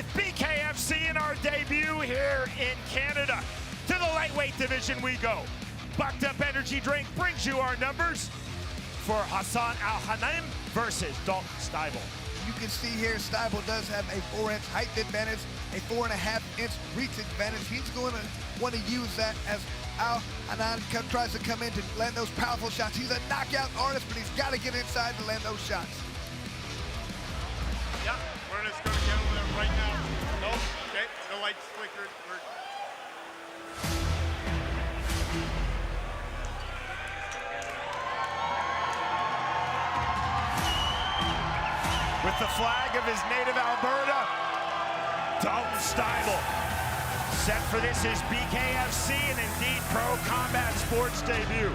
with BKFC in our debut here in Canada. To the lightweight division we go. Bucked Up Energy Drink brings you our numbers for Hassan Al-Hanem versus Dalton Stuve. You can see here Stuve does have a 4-inch height advantage, a 4.5-inch reach advantage. He's going to want to use that as Al-Hanem tries to come in to land those powerful shots. He's a knockout artist, but he's got to get inside to land those shots. Yeah, we're just going to get over there right now. Nope, okay, the lights flickered. With the flag of his native Alberta, Dalton Stuve. Set for this is BKFC and indeed Pro Combat Sports debut.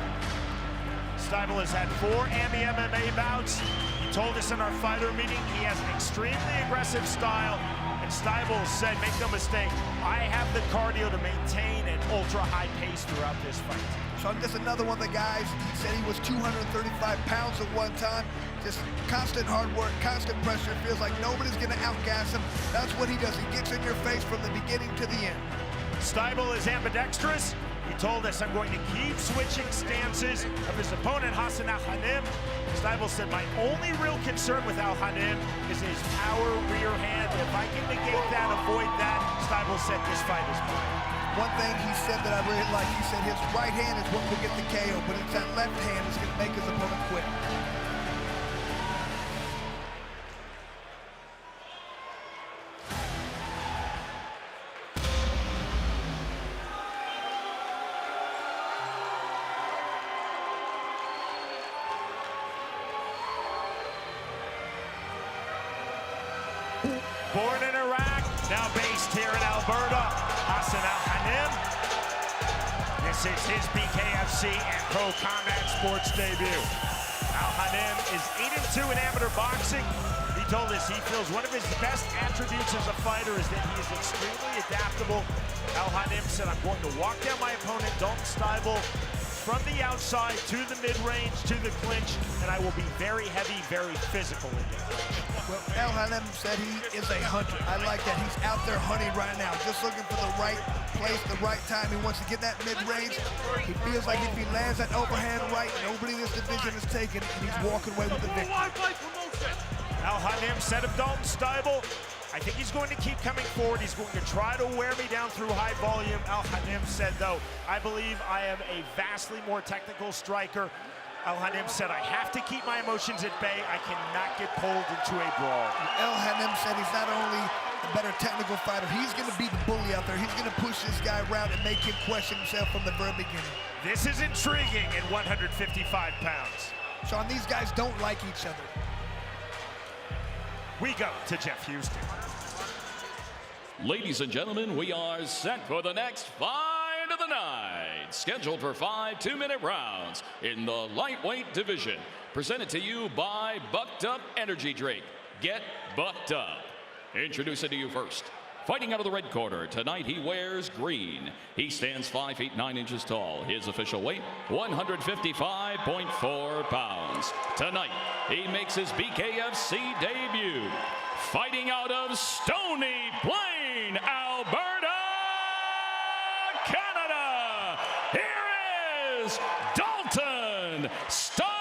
Stuve has had 4 AMI MMA bouts. He told us in our fighter meeting he has an extremely aggressive style, and Stuve said, make no mistake, I have the cardio to maintain an ultra-high pace throughout this fight. So just another one of the guys, he said he was 235 pounds at one time. Just constant hard work, constant pressure. Feels like nobody's gonna outgas him. That's what he does. He gets in your face from the beginning to the end. Stuve is ambidextrous. He told us, I'm going to keep switching stances of his opponent, Hassan Al-Hanem. Stuve said, my only real concern with Al-Hanem is his power rear hand. If I can negate that, avoid that, Stuve said this fight is mine. One thing he said that I really like, he said his right hand is what will get the KO, but it's that left hand that's going to make his opponent quit. Born in Iraq, now based here in Alberta, Hassan Al-Hanem. This is his BKFC and Pro Combat Sports debut. Al-Hanem is 8-2 in amateur boxing. He told us he feels one of his best attributes as a fighter is that he is extremely adaptable. Al-Hanem said, I'm going to walk down my opponent, Dalton Stuve, from the outside to the mid-range, to the clinch, and I will be very heavy, very physical in the clinch. Well, Al-Hanem said he is a hunter. I like that. He's out there hunting right now, just looking for the right place, the right time. He wants to get that mid-range. He feels like if he lands that overhand right, nobody in this division is taking it, and he's walking away with the victory. Al-Hanem said of Dalton Stuve, I think he's going to keep coming forward. He's going to try to wear me down through high volume. Al-Hanem said, though, I believe I am a vastly more technical striker. Al-Hanem said, I have to keep my emotions at bay. I cannot get pulled into a brawl. Al-Hanem said he's not only a better technical fighter, he's going to be the bully out there. He's going to push this guy around and make him question himself from the very beginning. This is intriguing at 155 pounds. Sean, these guys don't like each other. We go to Jeff Houston. Ladies and gentlemen, we are set for the next fight of the night. Scheduled for 5 2-minute rounds in the lightweight division. Presented to you by Bucked Up Energy Drink. Get bucked up. Introducing to you first. Fighting out of the red corner, tonight he wears green. He stands 5 feet 9 inches tall. His official weight, 155.4 pounds. Tonight, he makes his BKFC debut. Fighting out of Stony Plain, Alberta, Canada. Here is Dalton Stuve.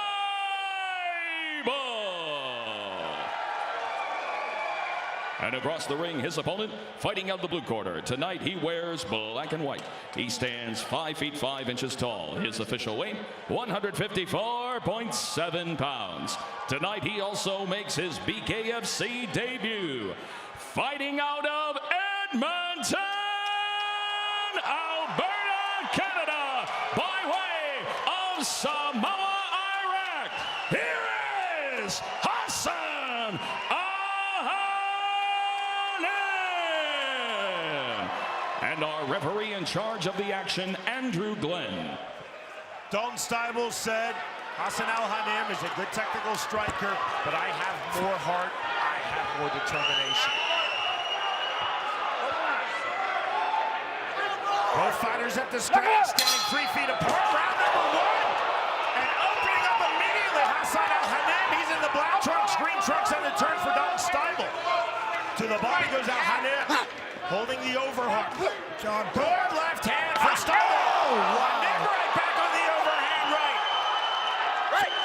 And across the ring, his opponent, fighting out of the blue corner. Tonight, he wears black and white. He stands 5 feet 5 inches tall. His official weight, 154.7 pounds. Tonight, he also makes his BKFC debut. Fighting out of Edmonton, Alberta, Canada, by way of Samoa, Iraq. Here is Hassan and our referee in charge of the action, Andrew Glenn. Dalton Stuve said, Hassan Al-Hanem is a good technical striker, but I have more heart, I have more determination. Both fighters at the scratch, standing 3 feet apart. Round number 1. And opening up immediately, Hassan Al-Hanem. He's in the black trunks, green trunks on the turn for Dalton Stuve. To the body goes Al-Hanem. the overhook. John, Good left hand from Stuve. And then right back on the overhand right.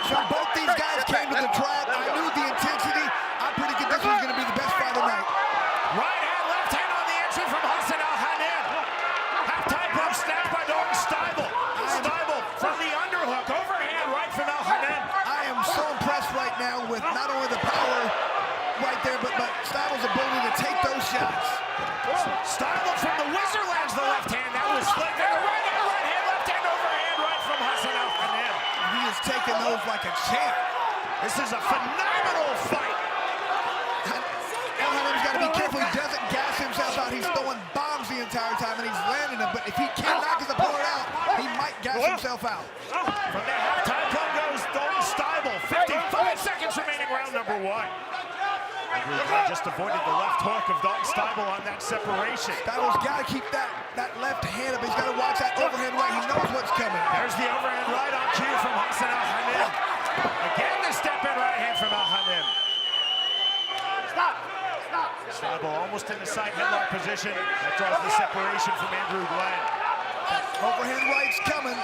so both these guys came to the trap. I knew the intensity. I'm pretty good this was going to be the best fight of the night. Right hand, left hand on the entry from Hassan Al-Hanim. Half-time pump snap by Dalton Stible. Stible from the underhook, overhand right from Al-Hanim. I am so impressed right now with not only the power right there, but Stible's ability to take those shots. Stible from the whizzer lands the left hand. That was slick. Then a right hand, left hand, overhand right from Hassan Al-Hanim. He is taking those like a champ. This is a phenomenal fight. El-Hanim's got to be careful. He doesn't gas himself out. He's throwing bombs the entire time, and he's landing them. But if he can't knock his opponent out, he might gas himself out. From the halftime pump goes Dalton Stible. 55 seconds remaining, round number 1. Just avoided the left hook of Dalton Stible on that separation. Stible's got to keep that left hand up. He's got to watch that overhand right. He knows what's coming. There's the overhand right on cue from Hassan Al-Hanim. Again, the step-in right hand from Al-Hanim. Stible almost in the side headlock position. That draws the separation from Andrew Glenn. Overhand right's coming.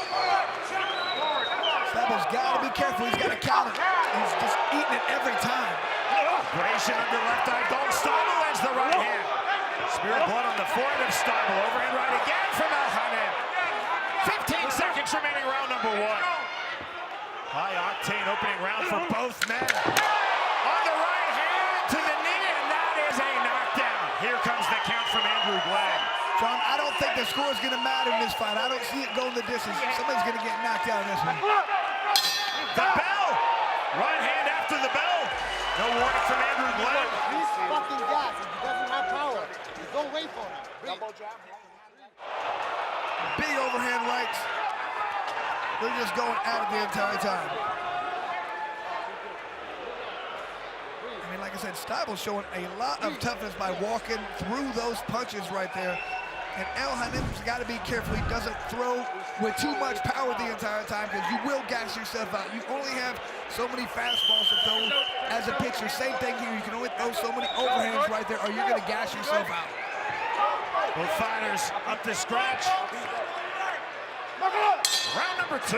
Stible's got to be careful. He's got to count it. He's just eating it every time. Gration under left eye. Dalton Stible lands the right hand. Spirit blood on the forehead of Stible. Overhand right again from Al-Hanim. 15 seconds remaining, round number 1. High octane opening round for both men. On the right hand to the knee, and that is a knockdown. Here comes the count from Andrew Glenn. John, I don't think the score is going to matter in this fight. I don't see it going the distance. Somebody's going to get knocked out in this one. The bell. Right hand after the bell. No warning from Andrew Glenn. He's fucking gas. If he doesn't have power, you don't wait for him. Big overhand rights. They're just going at it the entire time. I mean, like I said, Stible's showing a lot of toughness by walking through those punches right there. And El-Hanim's got to be careful he doesn't throw with too much power the entire time, because you will gas yourself out. You only have so many fastballs to throw as a pitcher. Same thing here. You can only throw so many overhands right there, or you're going to gas yourself out. Both fighters up to scratch. Round number 2.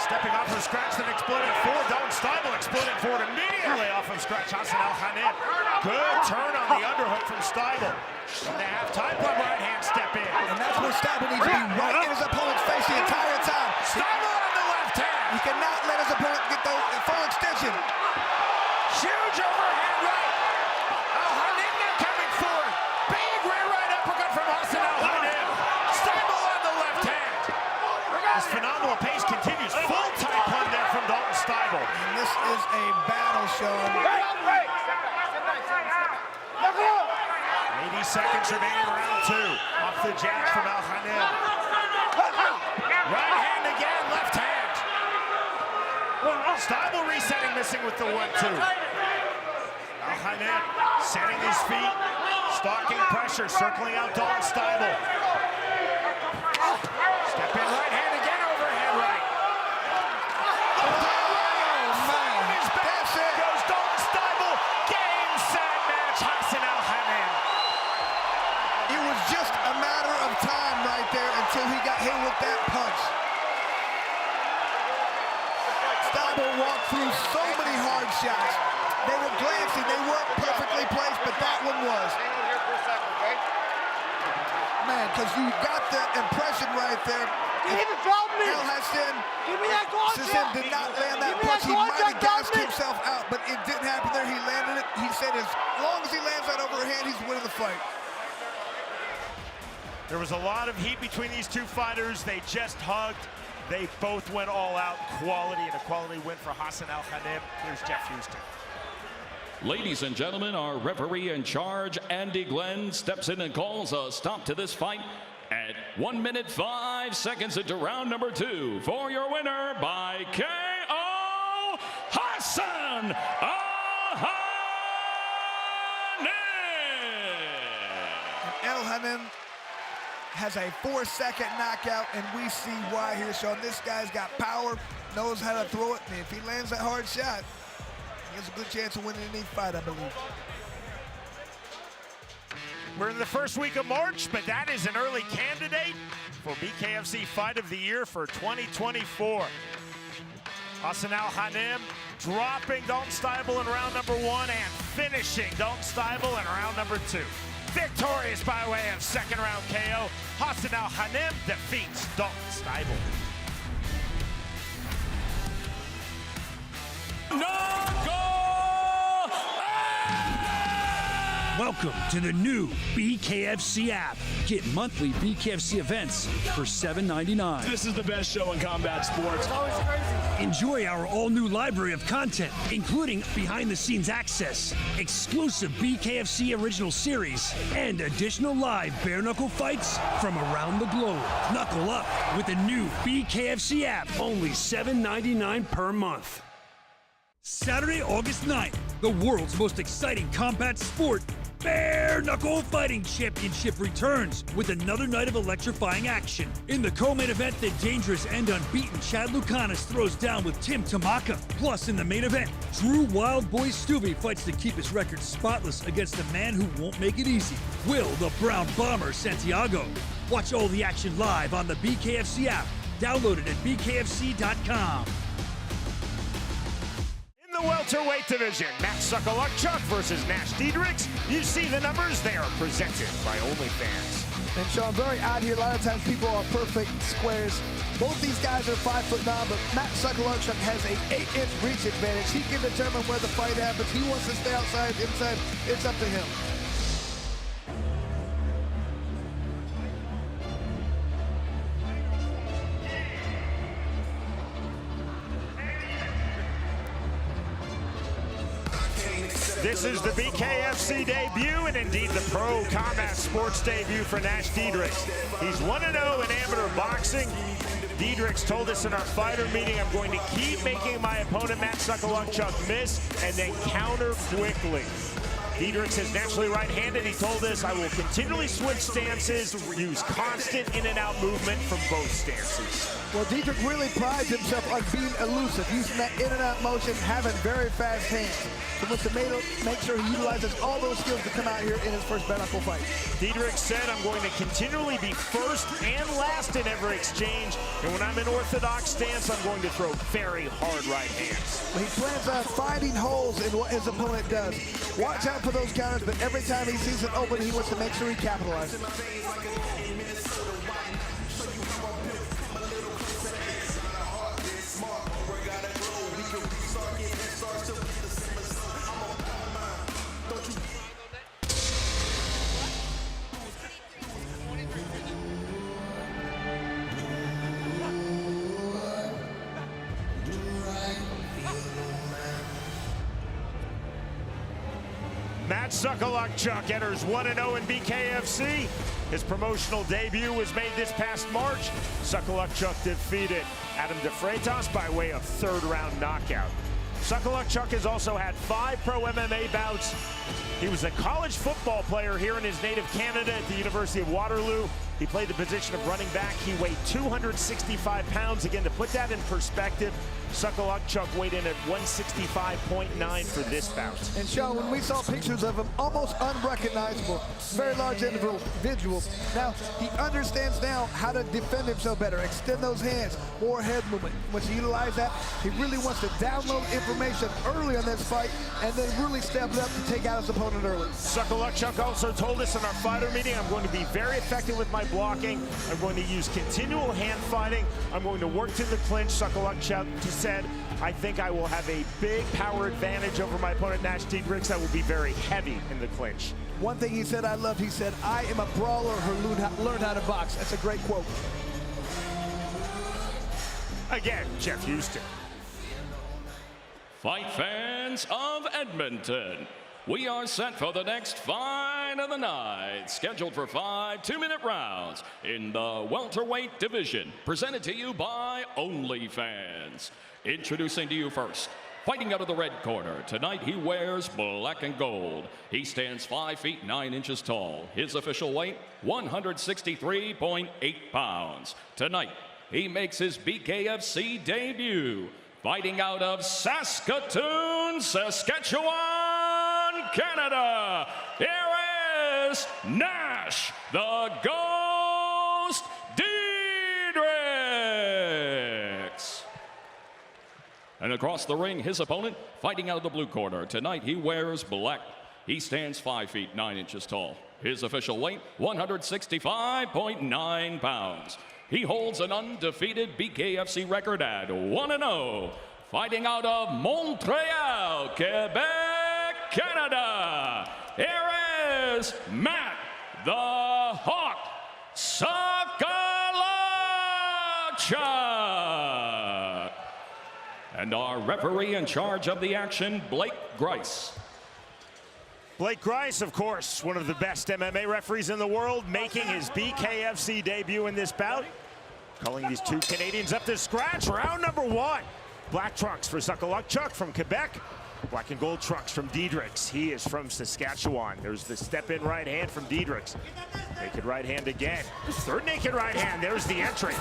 Stepping off of scratch, then exploding forward. Dalton Stible exploding forward immediately off of scratch. Hassan Al-Hanim. Good turn on the underhook from Stible. From the half-time club right hand step in. And that's where Stible needs to be, right in his opponent's face the entire time. Stible on the left hand. He cannot let his opponent get the full extension. Huge overhand right. Al-Hanim now coming forward. Big rear right uppercut from Hassan Al-Hanim. Stible on the left hand. This phenomenal pace continues. Full tight plunge there from Dalton Stible. And this is a battle, Sean. 80 seconds remaining, round 2. Off the jab from Al-Hanim. Right hand again, left hand. Stible resetting, missing with the 1-2. Al-Hanim setting his feet, stalking pressure, circling out Dalton Stible. Step in right hand again, overhand right. That's it. Goes Dalton Stible. Game, set, match. Hassan Al-Hanim. It was just a matter of time right there until he got hit with that punch. Stible walked through so many hard shots. They were glancing, they weren't perfectly placed, but that one was. Man, because you got the impression right there. El-Hassan did not land that punch. He might have gassed himself out, but it didn't happen there. He landed it. He said as long as he lands that overhand, he's winning the fight. There was a lot of heat between these two fighters. They just hugged. They both went all out. Quality, and a quality win for Hassan Al-Hanim. Here's Jeff Houston. Ladies and gentlemen, our referee in charge, Andy Glenn, steps in and calls a stop to this fight at 1 minute 5 seconds into round number 2. For your winner by KO, Hassan Al-Hanim. El-Hanim has a 4-second knockout, and we see why here, Sean. This guy's got power, knows how to throw it, and if he lands that hard shot, he has a good chance of winning any fight, I believe. We're in the first week of March, but that is an early candidate for BKFC Fight of the Year for 2024. Hassan Al-Hanem dropping Dalton Steibel in round number 1 and finishing Dalton Steibel in round number 2. Victorious by way of second round KO, Hassan Al-Hanem defeats Dalton Steibel. Welcome to the new BKFC app. Get monthly BKFC events for $7.99. This is the best show in combat sports. It's always crazy. Enjoy our all-new library of content, including behind-the-scenes access, exclusive BKFC original series, and additional live bare-knuckle fights from around the globe. Knuckle up with the new BKFC app, only $7.99 per month. Saturday, August 9th, the world's most exciting combat sport, Bare Knuckle Fighting Championship returns with another night of electrifying action. In the co-main event, the dangerous and unbeaten Chad Lucanis throws down with Tim Tamaka. Plus, in the main event, Drew Wild Boy Stuve fights to keep his record spotless against a man who won't make it easy, Will the Brown Bomber Santiago. Watch all the action live on the BKFC app. Download it at bkfc.com. In the welterweight division, Matt Suckalukchuk versus Nash Diedrichs. You see the numbers, they are presented by OnlyFans. And Sean, very odd here. A lot of times people are perfect squares. Both these guys are 5'9", but Matt Suckalukchuk has an 8-inch reach advantage. He can determine where the fight happens. He wants to stay outside, inside. It's up to him. This is the BKFC debut and indeed the pro combat sports debut for Nash Diedrichs. He's 1-0 in amateur boxing. Diedrichs told us in our fighter meeting, I'm going to keep making my opponent Matt Suckalukchuk miss and then counter quickly. Diedrichs is naturally right-handed. He told us, I will continually switch stances, use constant in and out movement from both stances. Well, Diedrich really prides himself on being elusive, using that in and out motion, having very fast hands. He wants to make sure he utilizes all those skills to come out here in his first bare-knuckle fight. Diedrich said, I'm going to continually be first and last in every exchange, and when I'm in orthodox stance, I'm going to throw very hard right hands. He plans on finding holes in what his opponent does. Watch out for those counters, but every time he sees an opening, he wants to make sure he capitalizes. Matt Suckalukchuk enters 1-0 in BKFC. His promotional debut was made this past March. Suckalukchuk defeated Adam De Freitas by way of third-round knockout. Suckalukchuk has also had 5 pro MMA bouts. He was a college football player here in his native Canada at the University of Waterloo. He played the position of running back. He weighed 265 pounds. Again, to put that in perspective, Suckalukchuk weighed in at 165.9 for this bout. And Sean, when we saw pictures of him, almost unrecognizable, very large individual. Now, he understands now how to defend himself better, extend those hands, more head movement. Once he utilizes that, he really wants to download information early in this fight and then really step it up to take out his opponent early. Suckalukchuk also told us in our fighter meeting, I'm going to be very effective with my blocking. I'm going to use continual hand fighting. I'm going to work to the clinch. Suckalukchuk said, I think I will have a big power advantage over my opponent, Nash Diedrichs, that will be very heavy in the clinch. One thing he said I loved, he said, I am a brawler who learned how to box. That's a great quote. Again, Jeff Houston. Fight fans of Edmonton, we are set for the next fight of the night, scheduled for 5 2-minute rounds in the welterweight division, presented to you by OnlyFans. Introducing to you first, fighting out of the red corner, tonight he wears black and gold. He stands 5 feet 9 inches tall. His official weight, 163.8 pounds. Tonight, he makes his BKFC debut, fighting out of Saskatoon, Saskatchewan, Canada. Here is Nash, the Ghost Diedrichs. And across the ring, his opponent, fighting out of the blue corner. Tonight, he wears black. He stands 5 feet 9 inches tall. His official weight, 165.9 pounds. He holds an undefeated BKFC record at 1-0. Fighting out of Montreal, Quebec, Canada. Here is Matt the Hawk Sakalachuk. And our referee in charge of the action, Blake Grice. Blake Grice, of course, one of the best MMA referees in the world, making his BKFC debut in this bout. Calling these two Canadians up to scratch. Round number 1. Black trunks for Sakalachuk from Quebec. Black and gold trunks from Diedrichs. He is from Saskatchewan. There's the step-in right hand from Diedrichs. Naked right hand again. Third naked right hand. There's the entry.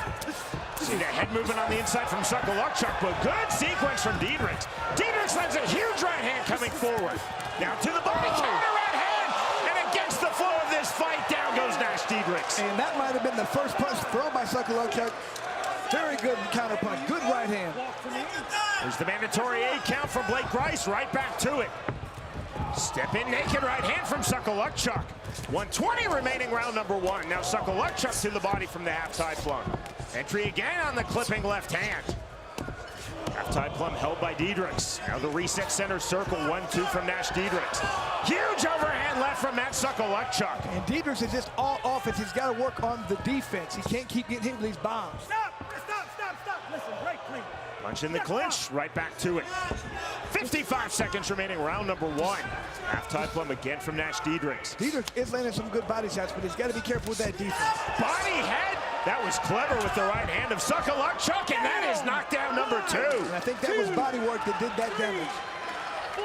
See the head movement on the inside from Sakalachuk, but good sequence from Diedrichs. Diedrichs lands a huge right hand coming forward. Now to the body, counter right hand, and against the flow of this fight, down goes Nash Diedrichs. And that might have been the first punch thrown by Sakalachuk. Very good counter punch, good right hand. There's the mandatory 8 count from Blake Grice, right back to it. Step in naked right hand from Sakalachuk. 120 remaining round number 1. Now Sakalachuk to the body from the half-tide plum. Entry again on the clipping left hand. Half-tide plum held by Diedrichs. Now the reset center circle, 1-2 from Nash Diedrichs. Huge overhand left from Matt Sakalachuk. And Diedrichs is just all offense. He's got to work on the defense. He can't keep getting hit with these bombs. Stop. Listen, break, please. Punch in the clinch, right back to it. 55 seconds remaining, round number 1. Half-tide plum again from Nash Diedrichs. Diedrichs is landing some good body shots, but he's got to be careful with that defense. Body head, that was clever with the right hand of Sakalachuk, and that is knockdown number 2. And I think that was body work that did that damage. 4,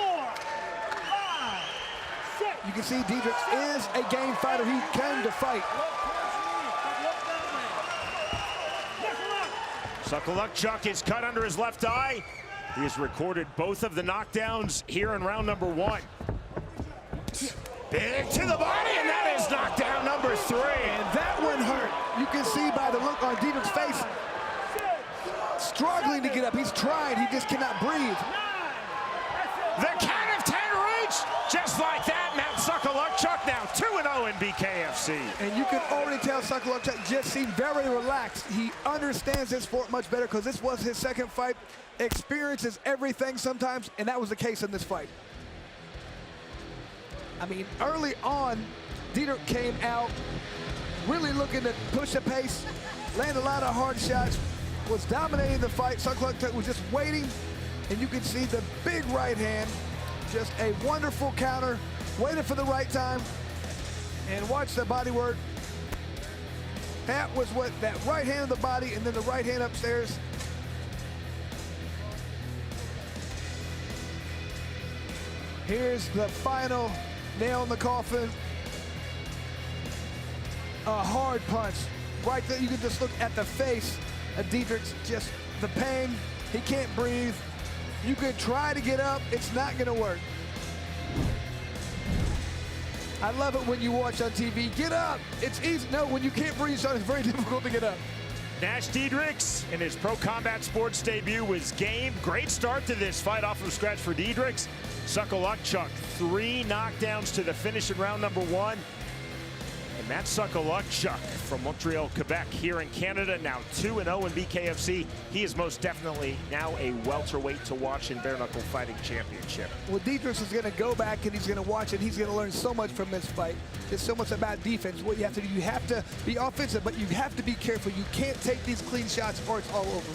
5, 6. You can see Diedrichs is a game fighter. He came to fight. Sakalachuk is cut under his left eye. He has recorded both of the knockdowns here in round number 1. Big to the body, and that is knockdown number 3. And that one hurt. You can see by the look on Diedrichs' face. Struggling to get up. He's trying. He just cannot breathe. The count of 10 reached. Just like that, Matt Sakalachuk now 2-0 in BKFC. And you can already tell Sakalachuk just seemed very relaxed. He understands this sport much better because this was his second fight. Experience is everything sometimes, and that was the case in this fight. I mean, early on, Diedrichs came out really looking to push the pace, land a lot of hard shots, was dominating the fight. Sakalachuk was just waiting, and you can see the big right hand, just a wonderful counter, waiting for the right time, and watch the body work. That was what, that right hand of the body, and then the right hand upstairs. Here's the final nail in the coffin. A hard punch. Right there, you can just look at the face of Diedrichs, just the pain. He can't breathe. You could try to get up, it's not gonna work. I love it when you watch on TV, get up, it's easy. No, when you can't breathe, it's very difficult to get up. Nash Diedrichs in his pro combat sports debut was game. Great start to this fight off of scratch for Diedrichs. Sakalachuk, 3 knockdowns to the finish in round number 1. And Matt Sakalachuk from Montreal, Quebec, here in Canada, now 2-0 in BKFC. He is most definitely now a welterweight to watch in bare knuckle fighting championship. Well, Diedrichs is gonna go back and he's gonna watch it. He's gonna learn so much from this fight. It's so much about defense. What you have to do, you have to be offensive, but you have to be careful. You can't take these clean shots or it's all over.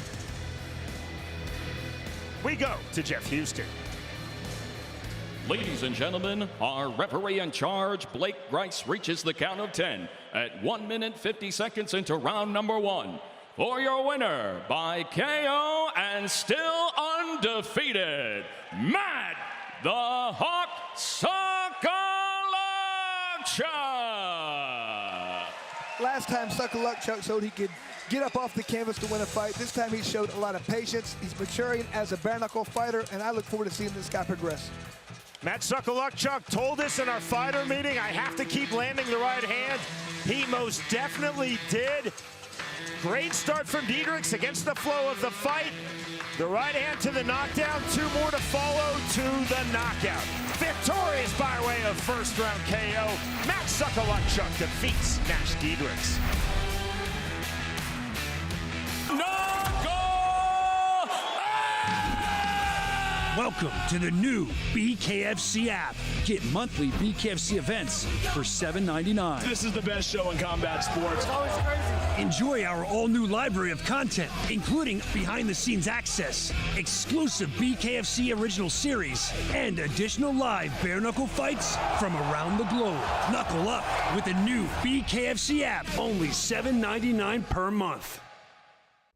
We go to Jeff Houston. Ladies and gentlemen, our referee in charge, Blake Grice, reaches the count of 10 at 1 minute 50 seconds into round number 1. For your winner by KO and still undefeated, Matt the Hawk Sakalachuk. Last time Sakalachuk showed he could get up off the canvas to win a fight. This time he showed a lot of patience. He's maturing as a bare knuckle fighter, and I look forward to seeing this guy progress. Matt Suckalukchuk told us in our fighter meeting, I have to keep landing the right hand. He most definitely did. Great start from Diedrichs against the flow of the fight. The right hand to the knockdown, 2 more to follow to the knockout. Victorious by way of first round KO, Matt Suckalukchuk defeats Nash Diedrichs. Welcome to the new BKFC app. Get monthly BKFC events for $7.99. This is the best show in combat sports. Always crazy. Enjoy our all-new library of content, including behind-the-scenes access, exclusive BKFC original series, and additional live bare-knuckle fights from around the globe. Knuckle up with the new BKFC app, only $7.99 per month.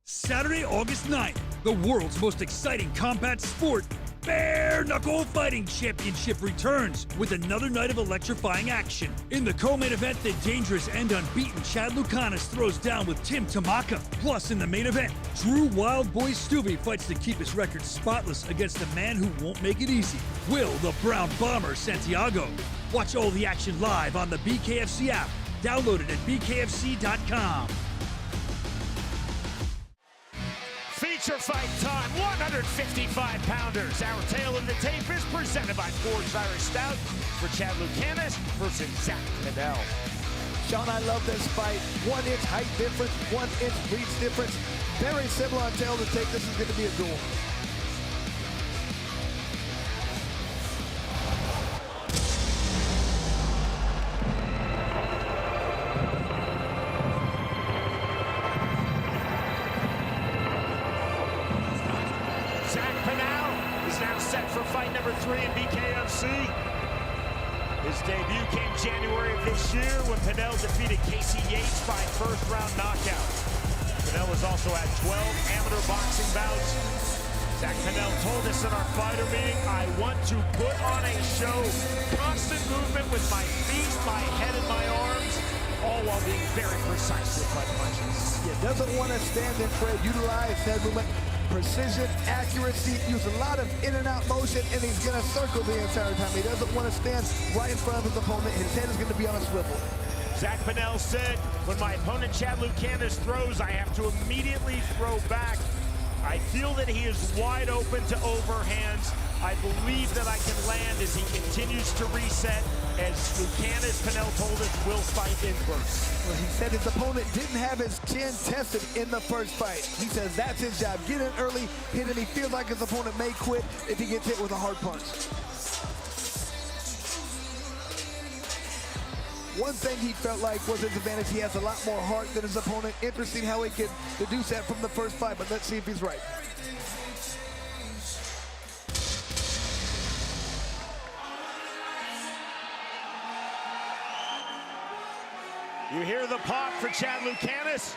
Saturday, August 9th, the world's most exciting combat sport, Bare Knuckle Fighting Championship returns with another night of electrifying action. In the co-main event, the dangerous and unbeaten Chad Lucanis throws down with Tim Tamaka. Plus, in the main event, Drew Wild Boy Stuve fights to keep his record spotless against a man who won't make it easy, Will the Brown Bomber Santiago. Watch all the action live on the BKFC app. Download it at bkfc.com. Feature fight time, 155-pounders. Our tale of the tape is presented by Forged Irish Stout for Chad Lucanis versus Zach Pennell. Sean, I love this fight. 1 inch height difference, 1 inch reach difference. Very similar on tail of the tape. This is going to be a duel. For fight number 3 in BKFC. His debut came January of this year when Pennell defeated Casey Yates by first-round knockout. Pennell has also had 12 amateur boxing bouts. Zach Pennell told us in our fighter meeting, I want to put on a show, constant movement with my feet, my head, and my arms, all while being very precise with my punches. Yeah, doesn't want to stand and Fred, utilize head movement. Precision, accuracy, use a lot of in and out motion, and he's going to circle the entire time. He doesn't want to stand right in front of his opponent. His head is going to be on a swivel. Zach Pennell said, when my opponent Chad Lucanis throws, I have to immediately throw back. I feel that he is wide open to overhands. I believe that I can land as he continues to reset. As Lucanis, Pennell told us, will fight in bursts. Well, he said his opponent didn't have his chin tested in the first fight. He says that's his job. Get in early, hit him. He feels like his opponent may quit if he gets hit with a hard punch. One thing he felt like was his advantage. He has a lot more heart than his opponent. Interesting how he could deduce that from the first fight, but let's see if he's right. You hear the pop for Chad Lucanis.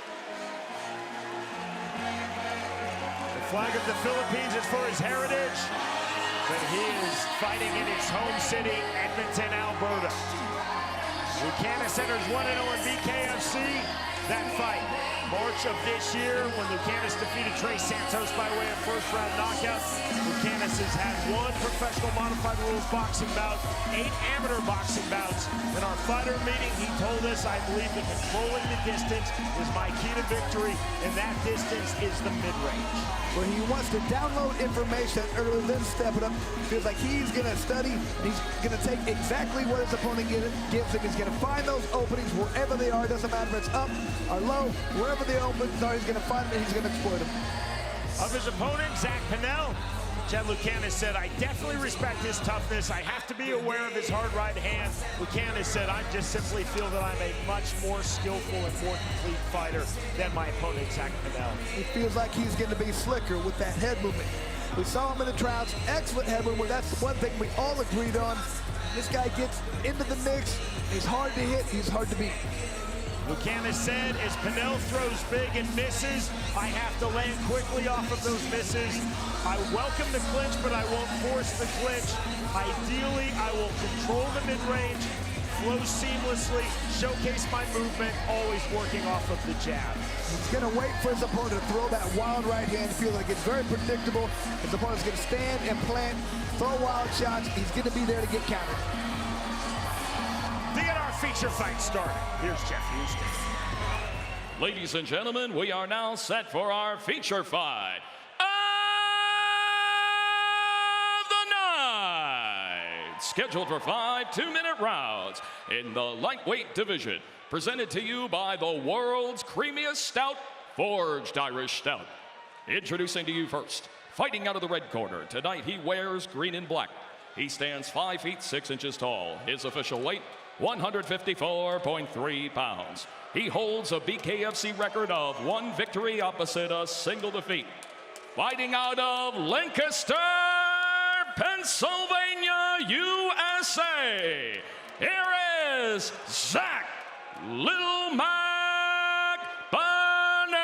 The flag of the Philippines is for his heritage, but he is fighting in his home city, Edmonton, Alberta. Lucanis enters 1-0 in BKFC. That fight, March of this year, when Lucanis defeated Trey Santos by way of first-round knockout. Lucanis has had 1 professional modified rules boxing bout, 8 amateur boxing bouts. In our fighter meeting, he told us, I believe that controlling the distance is my key to victory, and that distance is the mid-range. Where he wants to download information earlier than step it up. Feels like he's going to study. He's going to take exactly what his opponent gives him. He's going to find those openings wherever they are. Doesn't matter if it's up or low. Wherever the openings are, he's going to find them and he's going to exploit them. Of his opponent, Zach Pennell, Chad Lucanis said, I definitely respect his toughness. I have to be aware of his hard right hand. Lucanis said, I just simply feel that I'm a much more skillful and more complete fighter than my opponent, Zach Pennell. He feels like he's going to be slicker with that head movement. We saw him in the trials, excellent head movement. That's the one thing we all agreed on. This guy gets into the mix. He's hard to hit. He's hard to beat. Lucanis said, as Pennell throws big and misses, I have to land quickly off of those misses. I welcome the clinch, but I won't force the clinch. Ideally, I will control the mid-range, flows seamlessly, showcase my movement, always working off of the jab. He's going to wait for his opponent to throw that wild right hand. Feel like it's very predictable. His opponent's going to stand and plant, throw wild shots. He's going to be there to get countered. To get our feature fight started, here's Jeff Houston. Ladies and gentlemen, we are now set for our feature fight of the night. Scheduled for 5 2-minute rounds in the lightweight division. Presented to you by the world's creamiest stout, Forged Irish Stout. Introducing to you first, fighting out of the red corner. Tonight he wears green and black. He stands 5 feet 6 inches tall. His official weight, 154.3 pounds. He holds a BKFC record of 1 victory opposite a single defeat. Fighting out of Lancaster, Pennsylvania, USA. Here is Zach Little Mac Bonnell.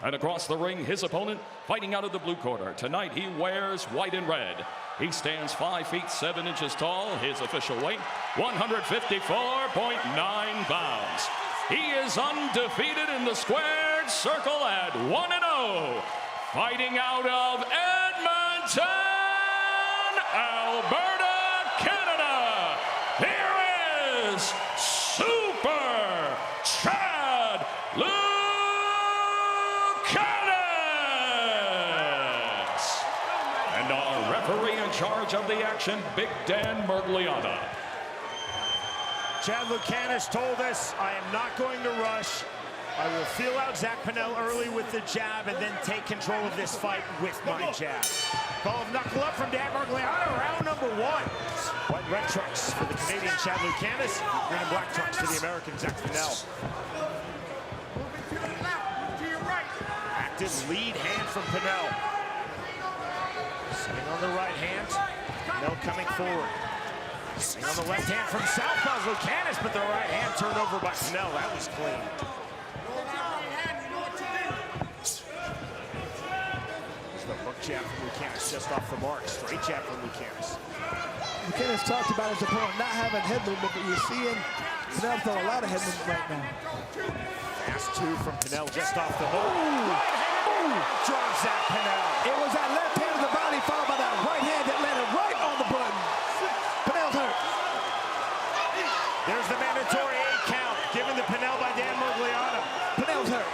And across the ring, his opponent, fighting out of the blue corner. Tonight he wears white and red. He stands 5 feet 7 inches tall. His official weight, 154.9 pounds. He is undefeated in the squared circle at 1-0. Fighting out of Edmonton, Alberta, Canada. Here is Super Chad Lucanis. And our referee in charge of the action, Big Dan Mergliata. Chad Lucanis told us, I am not going to rush. I will feel out Zach Pennell early with the jab and then take control of this fight with my jab. Call of Knuckle up from Dan Mergliata, round number 1. White and red trunks for the Canadian Chad Lucanis, green and black trunks for the American Zach Pennell. Active lead hand from Pennell. Sitting on the right hand, Pennell coming forward. Sitting on the left hand from southpaw Lucanis, but the right hand turned over by Pennell. That was clean. Hook jab from Lucanis, just off the mark. Straight jab from Lucanis. Lucanis talked about his opponent not having head movement, but you're seeing Pennell throw a lot of head movement right now. Fast 2 from Pennell, just off the hook. Right hand drives Zach Pennell. It was that left hand of the body followed by that right hand that landed right on the button. Pennell's hurt. There's the mandatory 8 count given to Pennell by Dan Mergliata. Pennell's hurt.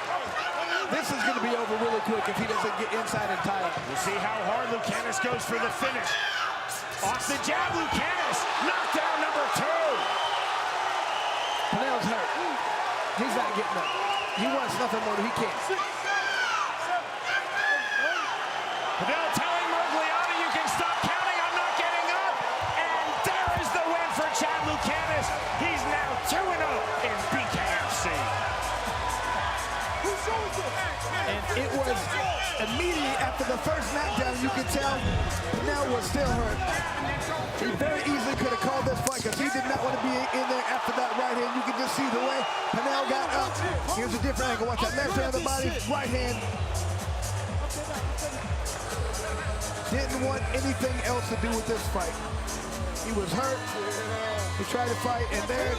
This is going to be over really quick if he doesn't get inside and tight. We'll see how hard Lucanis goes for the finish. Off the jab, Lucanis. Knockdown number 2. Pennell's hurt. He's not getting up. He wants nothing more than he can. Pennell telling Mergliata, you can stop counting, I'm not getting up. And there is the win for Chad Lucanis. He's now 2-0 in BKFC. And it was immediately after the first knockdown, you could tell Pennell was still hurt. He very easily could have called this fight because he did not want to be in there after that right hand. You can just see the way Pennell got up. Here's a different angle. Watch that left hand of the body, right hand. Didn't want anything else to do with this fight. He was hurt. He tried to fight, and there,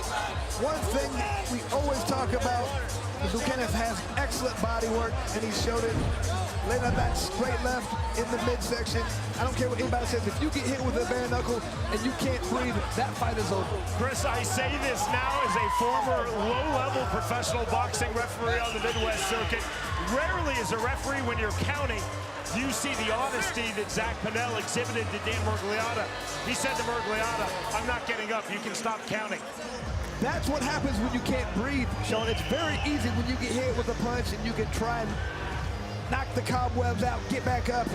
one thing we always talk about is Lucanis has excellent body work, and he showed it. Laying up that straight left in the midsection. I don't care what anybody says. If you get hit with a bare knuckle and you can't breathe, that fight is over. Chris, I say this now as a former low-level professional boxing referee on the Midwest circuit. Rarely as a referee, when you're counting, you see the honesty that Zach Pennell exhibited to Dan Mergliata. He said to Mergliata, I'm not getting up, you can stop counting. That's what happens when you can't breathe, Sean. It's very easy when you get hit with a punch and you can try and knock the cobwebs out, get back up,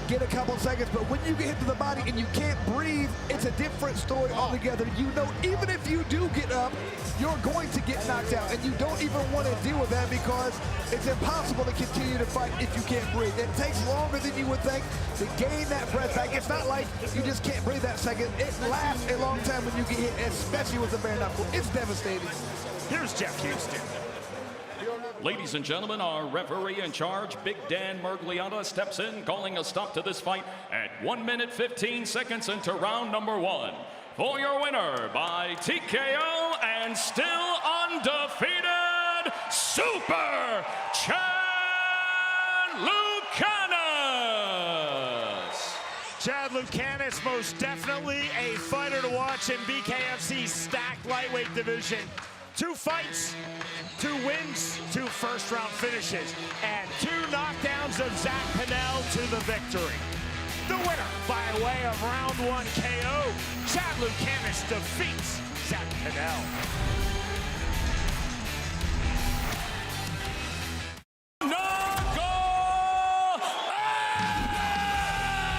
get a couple seconds, but when you get hit to the body and you can't breathe, it's a different story altogether. You know, even if you do get up, you're going to get knocked out, and you don't even want to deal with that because it's impossible to continue to fight if you can't breathe. It takes longer than you would think to gain that breath back. It's not like you just can't breathe that second. It lasts a long time when you get hit, especially with the bare knuckle. It's devastating. Here's Jeff Houston. Ladies and gentlemen, our referee in charge, Big Dan Mergliata, steps in, calling a stop to this fight at 1 minute 15 seconds into round number 1. For your winner by TKO and still undefeated, Super Chad Lucanis. Chad Lucanis, most definitely a fighter to watch in BKFC's stacked lightweight division. 2 fights, 2 wins, 2 first-round finishes, and 2 knockdowns of Zach Pinnell to the victory. The winner by way of round 1 KO, Chad Lucanis defeats Zach Pinnell.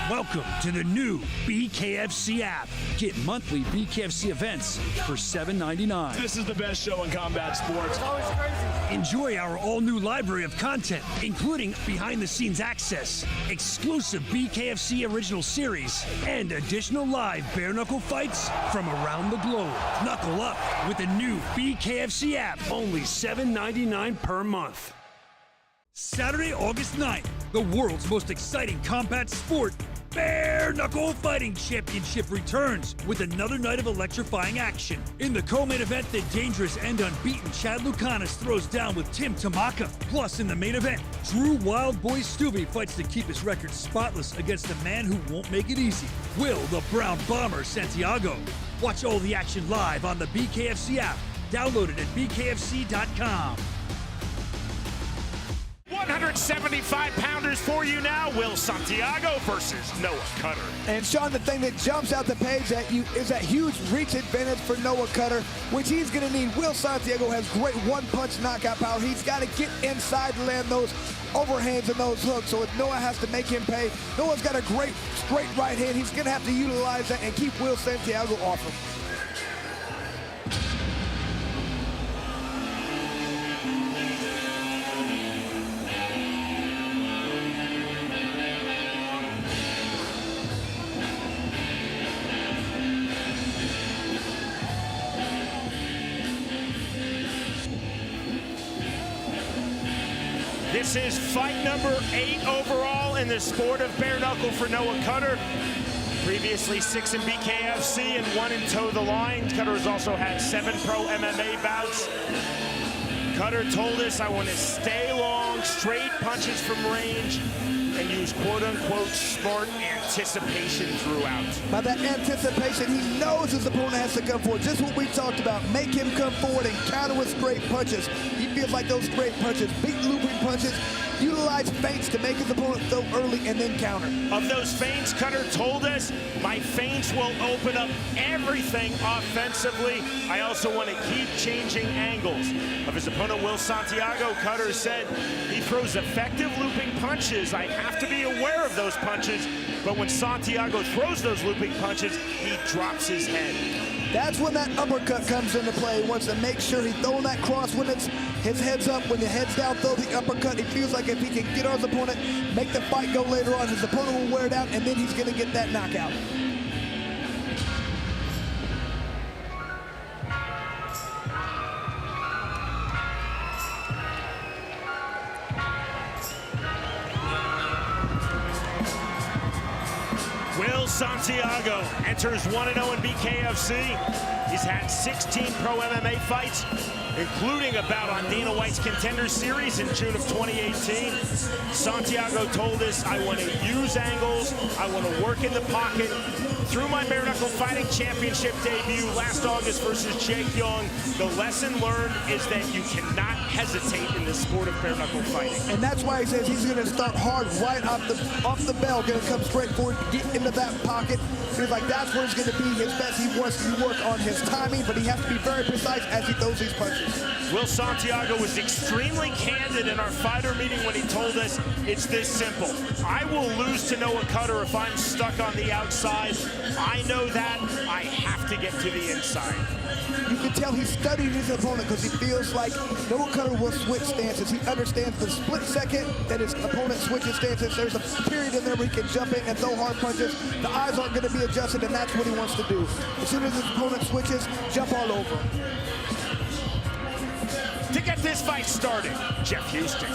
Welcome to the new BKFC app. Get monthly BKFC events for $7.99. This is the best show in combat sports. It's always crazy. Enjoy our all-new library of content, including behind-the-scenes access, exclusive BKFC original series, and additional live bare-knuckle fights from around the globe. Knuckle up with the new BKFC app, only $7.99 per month. Saturday, August 9th, the world's most exciting combat sport, Bare Knuckle Fighting Championship returns with another night of electrifying action. In the co-main event, the dangerous and unbeaten Chad Lucanis throws down with Tim Tamaka. Plus, in the main event, Drew Wild Boy Stuve fights to keep his record spotless against a man who won't make it easy, Will the Brown Bomber Santiago. Watch all the action live on the BKFC app. Download it at bkfc.com. 175-pounders for you now. Will Santiago versus Noah Cutter. And Sean, the thing that jumps out the page at you is that huge reach advantage for Noah Cutter, which he's going to need. Will Santiago has great one-punch knockout power. He's got to get inside to land those overhands and those hooks. So if Noah has to make him pay, Noah's got a great straight right hand. He's going to have to utilize that and keep Will Santiago off him. This is fight number 8 overall in the sport of bare knuckle for Noah Cutter. Previously 6 in BKFC and 1 in Toe the Line. Cutter has also had 7 pro MMA bouts. Cutter told us, I want to stay long, straight punches from range, and use quote-unquote smart anticipation throughout. By that anticipation, he knows his opponent has to come forward. Just what we talked about. Make him come forward and counter with straight punches. He feels like those straight punches, big looping punches, utilize feints to make his opponent throw early and then counter. Of those feints, Cutter told us, my feints will open up everything offensively. I also want to keep changing angles. Of his opponent, Will Santiago, Cutter said he throws effective looping punches. I have to be aware of those punches, but when Santiago throws those looping punches, he drops his head. That's when that uppercut comes into play. He wants to make sure he's throwing that cross when it's his head's up. When the head's down, throw the uppercut. He feels like if he can get on his opponent, make the fight go later on, his opponent will wear down, and then he's going to get that knockout. Will Santiago enters 1-0 in BKFC. He's had 16 pro MMA fights, including a bout on Dana White's Contender Series in June of 2018. Santiago told us, I want to use angles, I want to work in the pocket. Through my bare knuckle fighting championship debut last August versus Jake Young, the lesson learned is that you cannot hesitate in the sport of bare knuckle fighting. And that's why he says he's going to start hard right off the bell, going to come straight forward, get into that pocket. Feels like that's where he's going to be his best. He wants to work on his timing, but he has to be very precise as he throws these punches. Will Santiago was extremely candid in our fighter meeting when he told us it's this simple. I will lose to Noah Cutter if I'm stuck on the outside. I know that. I have to get to the inside. You can tell he's studying his opponent because he feels like Noah Cutter will switch stances. He understands the split second that his opponent switches stances. There's a period in there where he can jump in and throw hard punches. The eyes aren't going to be adjusted, and that's what he wants to do. As soon as his opponent switches, jump all over him. To get to this fight started. Jeff Houston.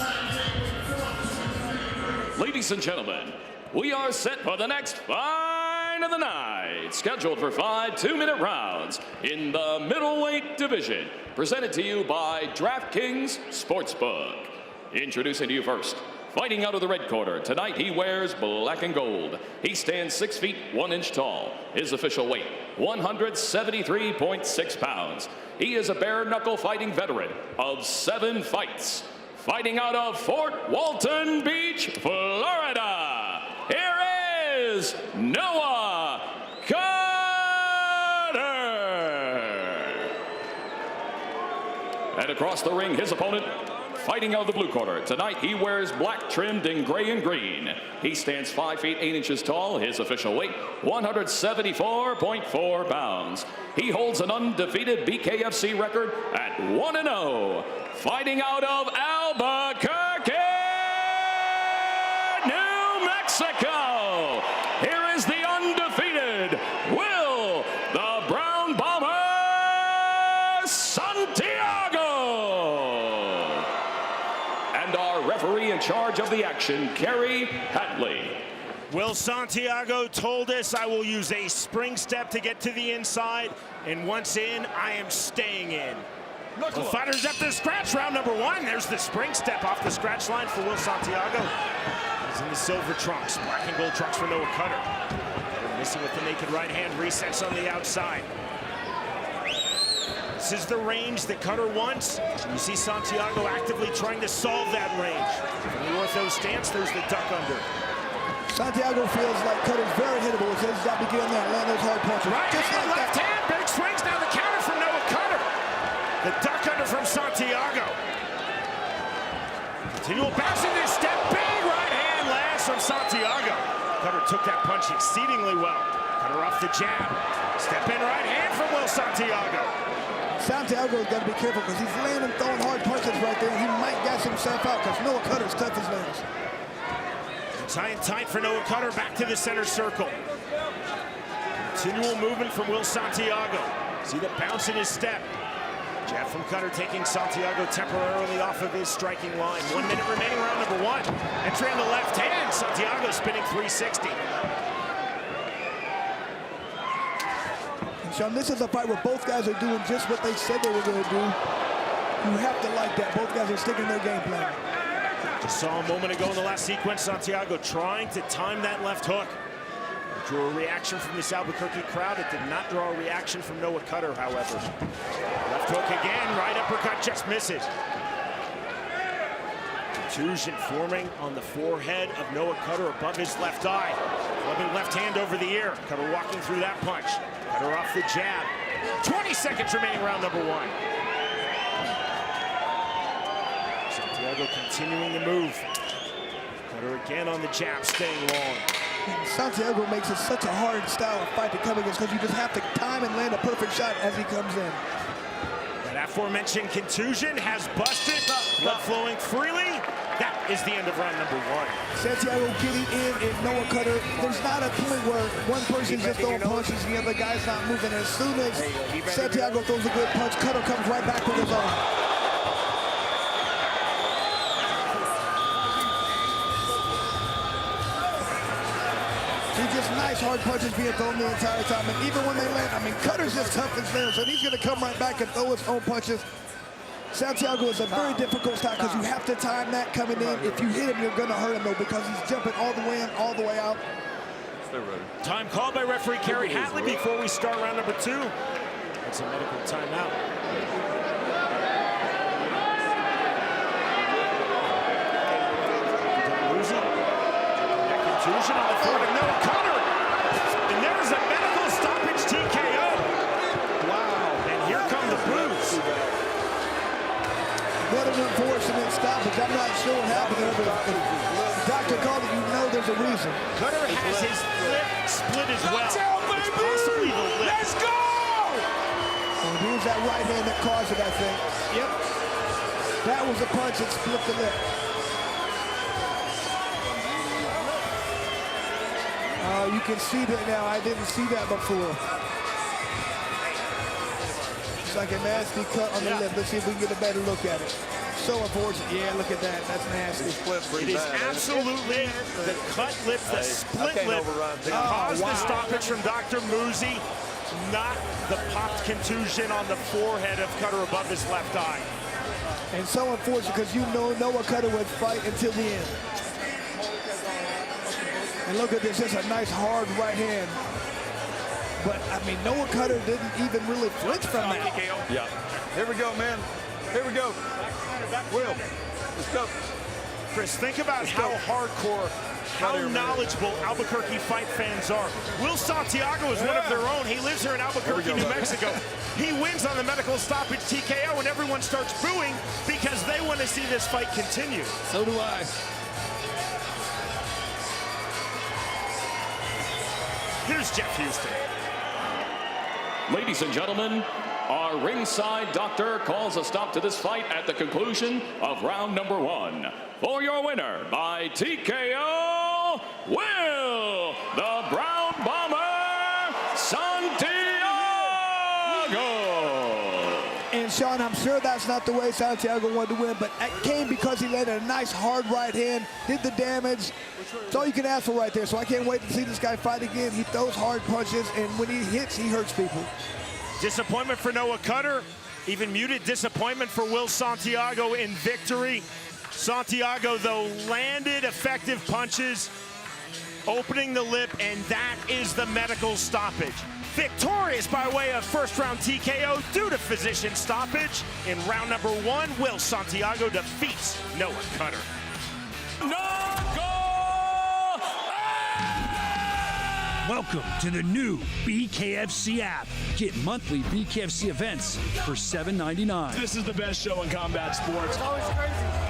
Ladies and gentlemen, we are set for the next fight of the night, scheduled for 5 2-minute rounds in the middleweight division, presented to you by DraftKings Sportsbook. Introducing to you first, fighting out of the red corner, tonight he wears black and gold. He stands 6 feet 1 inch tall. His official weight, 173.6 pounds. He is a bare knuckle fighting veteran of 7 fights. Fighting out of Fort Walton Beach, Florida, here is Noah Carter. And across the ring, his opponent, fighting out of the blue corner. Tonight, he wears black trimmed in gray and green. He stands 5 feet 8 inches tall. His official weight, 174.4 pounds. He holds an undefeated BKFC record at 1-0. Fighting out of Albuquerque, New Mexico. Here is the undefeated Will the Brown Bomber Santiago. And our referee in charge of the action, Kerry Hatley. Will Santiago told us, I will use a spring step to get to the inside, and once in, I am staying in. The fighter's at the scratch, round number 1. There's the spring step off the scratch line for Will Santiago. He's in the silver trunks, black and gold trunks for Noah Cutter. Missing with the naked right hand, resets on the outside. This is the range that Cutter wants. You see Santiago actively trying to solve that range. From the ortho stance, there's the duck under. Santiago feels like Cutter's very hittable. He's got to get in there and land those hard punches. Right Just hand, like left that. hand, big swings, now the counter from Noah Cutter. The duck under from Santiago. Continual bouncing this step, big right hand lands from Santiago. Cutter took that punch exceedingly well. Cutter off the jab. Step in right hand from Will Santiago. Santiago's got to be careful because he's landing, throwing hard punches right there, and he might gas himself out because Noah Cutter's tough as nails. Tying tight for Noah Cutter, back to the center circle. Continual movement from Will Santiago. See the bounce in his step. Jab from Cutter taking Santiago temporarily off of his striking line. 1 minute remaining, round number 1. Entry on the left hand. Santiago spinning 360. And Sean, this is a fight where both guys are doing just what they said they were going to do. You have to like that. Both guys are sticking their game plan. Just saw a moment ago in the last sequence, Santiago trying to time that left hook. Drew a reaction from this Albuquerque crowd. It did not draw a reaction from Noah Cutter, however. Left hook again, right uppercut just misses. Contusion forming on the forehead of Noah Cutter above his left eye. Clubbing left hand over the ear. Cutter walking through that punch. Cutter off the jab. 20 seconds remaining, round number 1. Santiago continuing the move. Cutter again on the jab, staying long. Santiago makes it such a hard style of fight to come against because you just have to time and land a perfect shot as he comes in. That aforementioned contusion has busted, blood flowing freely. That is the end of round number 1. Santiago getting in and Noah Cutter. There's not a point where one person's just throwing punches and the other guy's not moving. As soon as Santiago throws a good punch, Cutter comes right back with his own. Just nice hard punches being thrown the entire time, and even when they land, I mean, Cutter's just tough as nails, and he's going to come right back and throw his own punches. Santiago is a very difficult style because you have to time that coming in. If you hit him, you're going to hurt him, though, because he's jumping all the way in, all the way out. Time called by referee Kerry Hatley before we start round number 2. That's a medical timeout. Contusion on the throat of Noah Cutter. And there's a medical stoppage TKO. Wow. And here come the boos. What an unfortunate stoppage. I'm not sure what happened there, but if the doctor called it, you know there's a reason. Cutter has his lip split as well. It's possibly the lip. Let's go! And here's that right hand that caused it, I think. Yep. That was a punch that split the lip. You can see that now. I didn't see that before. It's like a nasty cut on the lip. Let's see if we can get a better look at it. so unfortunate. Yeah, look at that. That's nasty. It is absolutely the cut lip, the split lip that caused the stoppage from Dr. Muzi, not the popped contusion on the forehead of Cutter above his left eye. And so unfortunate because you know Noah Cutter would fight until the end. And look at this, just a nice hard right hand. But, I mean, Noah Cutter didn't even really flinch from that. Yeah. Here we go, man. Here we go. Will, let's go. Chris, think about how hardcore, how knowledgeable Albuquerque fight fans are. Will Santiago is one of their own. He lives here in Albuquerque, New Mexico. He wins on the medical stoppage TKO, and everyone starts booing because they want to see this fight continue. So do I. Here's Jeff Houston. Ladies and gentlemen, our ringside doctor calls a stop to this fight at the conclusion of round number 1. For your winner by TKO, Will the Brown Bomber Santiago. And Sean, I'm sure that's not the way Santiago wanted to win, but that came because he landed a nice hard right hand, did the damage. That's all you can ask for right there. So I can't wait to see this guy fight again. He throws hard punches, and when he hits, he hurts people. Disappointment for Noah Cutter. Even muted disappointment for Will Santiago in victory. Santiago, though, landed effective punches, opening the lip, and that is the medical stoppage. Victorious by way of first-round TKO due to physician stoppage. In round number 1, Will Santiago defeats Noah Cutter. Welcome to the new BKFC app. Get monthly BKFC events for $7.99. This is the best show in combat sports.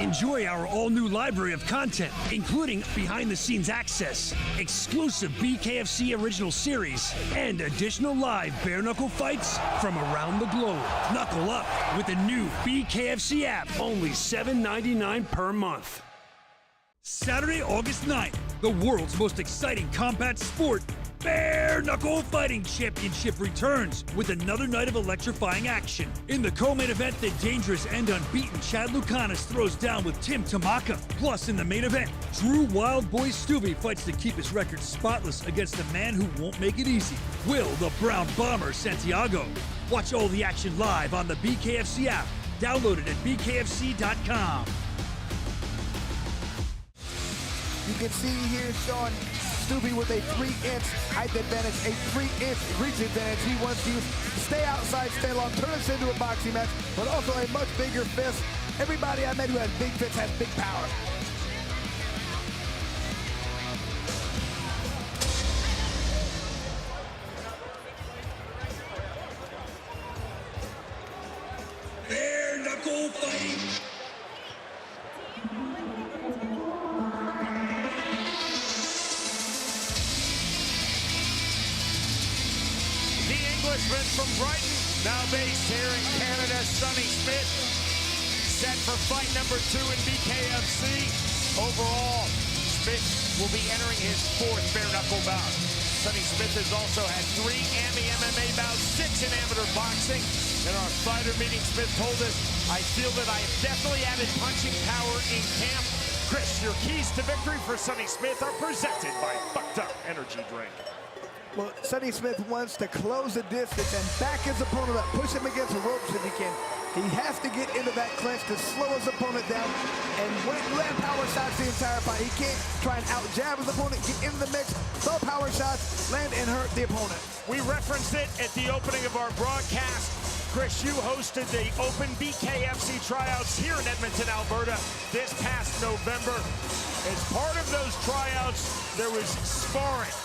Enjoy our all-new library of content, including behind-the-scenes access, exclusive BKFC original series, and additional live bare-knuckle fights from around the globe. Knuckle up with the new BKFC app, only $7.99 per month. Saturday, August 9th, the world's most exciting combat sport, Bare Knuckle Fighting Championship returns with another night of electrifying action. In the co-main event, the dangerous and unbeaten Chad Lucanis throws down with Tim Tamaka. Plus, in the main event, Drew Wild Boy Stuve fights to keep his record spotless against a man who won't make it easy, Will the Brown Bomber Santiago. Watch all the action live on the BKFC app. Download it at bkfc.com. You can see here, Sean, Stuve with a 3-inch height advantage, a 3-inch reach advantage. He wants to stay outside, stay long, turn this into a boxing match, but also a much bigger fist. Everybody I met who has big fists has big power. Bare Knuckle Fighting. Englishman from Brighton, now based here in Canada, Sonny Smith, set for fight number 2 in BKFC. Overall, Smith will be entering his 4th bare-knuckle bout. Sonny Smith has also had 3 AMI MMA bouts, 6 in amateur boxing. In our fighter meeting, Smith told us, I feel that I have definitely added punching power in camp. Chris, your keys to victory for Sonny Smith are presented by Bucked Up Energy Drink. Well, Sonny Smith wants to close the distance and back his opponent up, push him against the ropes if he can. He has to get into that clinch to slow his opponent down and land power shots the entire fight. He can't try and out-jab his opponent, get into the mix, throw power shots, land and hurt the opponent. We referenced it at the opening of our broadcast. Chris, you hosted the Open BKFC tryouts here in Edmonton, Alberta this past November. As part of those tryouts, there was sparring.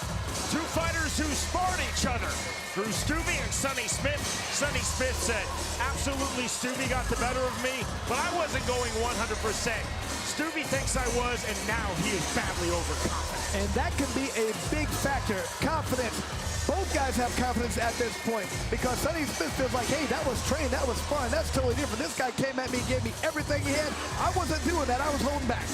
2 fighters who sparred each other, Drew Stuve and Sonny Smith. Sonny Smith said, absolutely, Stuve got the better of me, but I wasn't going 100%. Stuve thinks I was, and now he is badly overconfident. And that can be a big factor, confidence. Both guys have confidence at this point because Sonny Smith feels like, hey, that was trained, that was fun, that's totally different. This guy came at me, gave me everything he had. I wasn't doing that, I was holding back.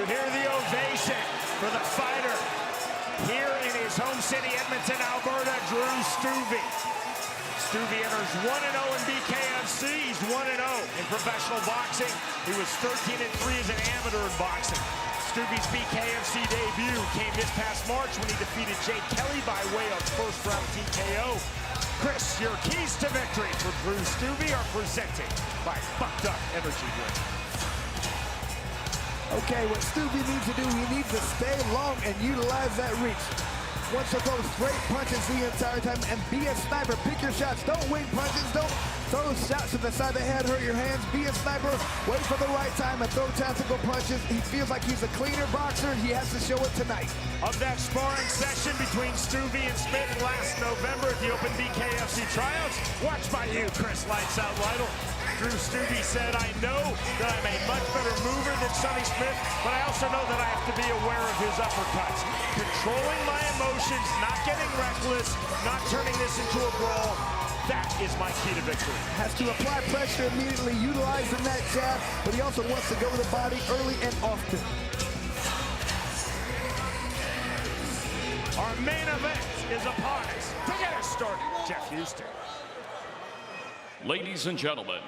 You hear the ovation for the fighter here in his home city, Edmonton, Alberta, Drew Stuve. Stuve enters 1-0 in BKFC. He's 1-0 in professional boxing. He was 13-3 as an amateur in boxing. Stuve's BKFC debut came this past March when he defeated Jay Kelly by way of first-round TKO. Chris, your keys to victory for Drew Stuve are presented by Bucked Up Energy Drink. Okay, what Stuve needs to do, he needs to stay long and utilize that reach. Wants to throw straight punches the entire time and be a sniper. Pick your shots. Don't wing punches. Don't throw shots to the side of the head, hurt your hands. Be a sniper. Wait for the right time and throw tactical punches. He feels like he's a cleaner boxer. He has to show it tonight. Of that sparring session between Stuve and Smith last November at the Open BKFC tryouts, watched by you, Chris Lights Out Lytle. Drew Stuve said, I know that I'm a much better mover than Sonny Smith, but I also know that I have to be aware of his uppercuts. Controlling my emotions, not getting reckless, not turning this into a brawl. That is my key to victory. Has to apply pressure immediately, utilizing that jab, but he also wants to go to the body early and often. Our main event is upon us. To get us started, Jeff Houston. Ladies and gentlemen,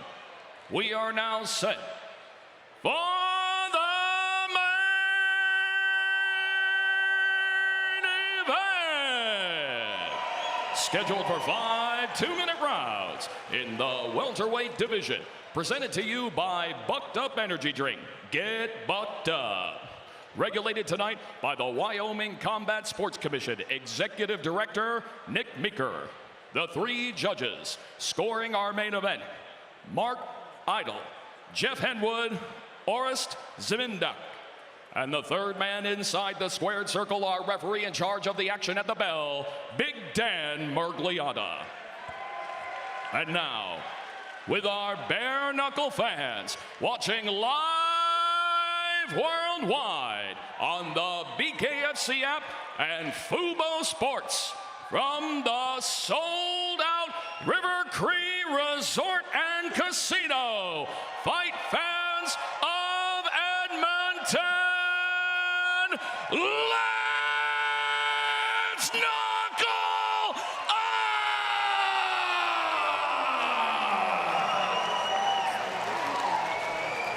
we are now set for the main event. Scheduled for 5 2-minute rounds in the welterweight division. Presented to you by Bucked Up Energy Drink. Get bucked up. Regulated tonight by the Wyoming Combat Sports Commission. Executive Director Nick Meeker. The 3 judges scoring our main event: Mark Idle, Jeff Henwood, Orest Zimindak. And the third man inside the squared circle, our referee in charge of the action at the bell, Big Dan Mergliata. And now, with our bare knuckle fans watching live worldwide on the BKFC app and Fubo Sports, from the sold-out River Cree Resort and Casino, fight fans of Edmonton, let's knuckle up!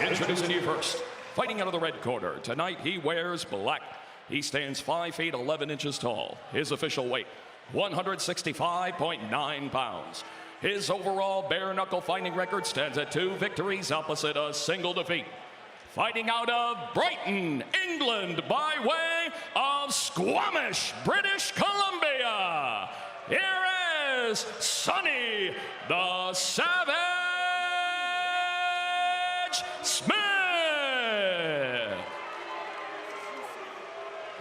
Introducing you first, fighting out of the red corner. Tonight he wears black. He stands 5 feet 11 inches tall. His official weight, 165.9 pounds. His overall bare knuckle fighting record stands at 2 victories opposite a single defeat. Fighting out of Brighton, England, by way of Squamish, British Columbia, here is Sonny the Savage Smith.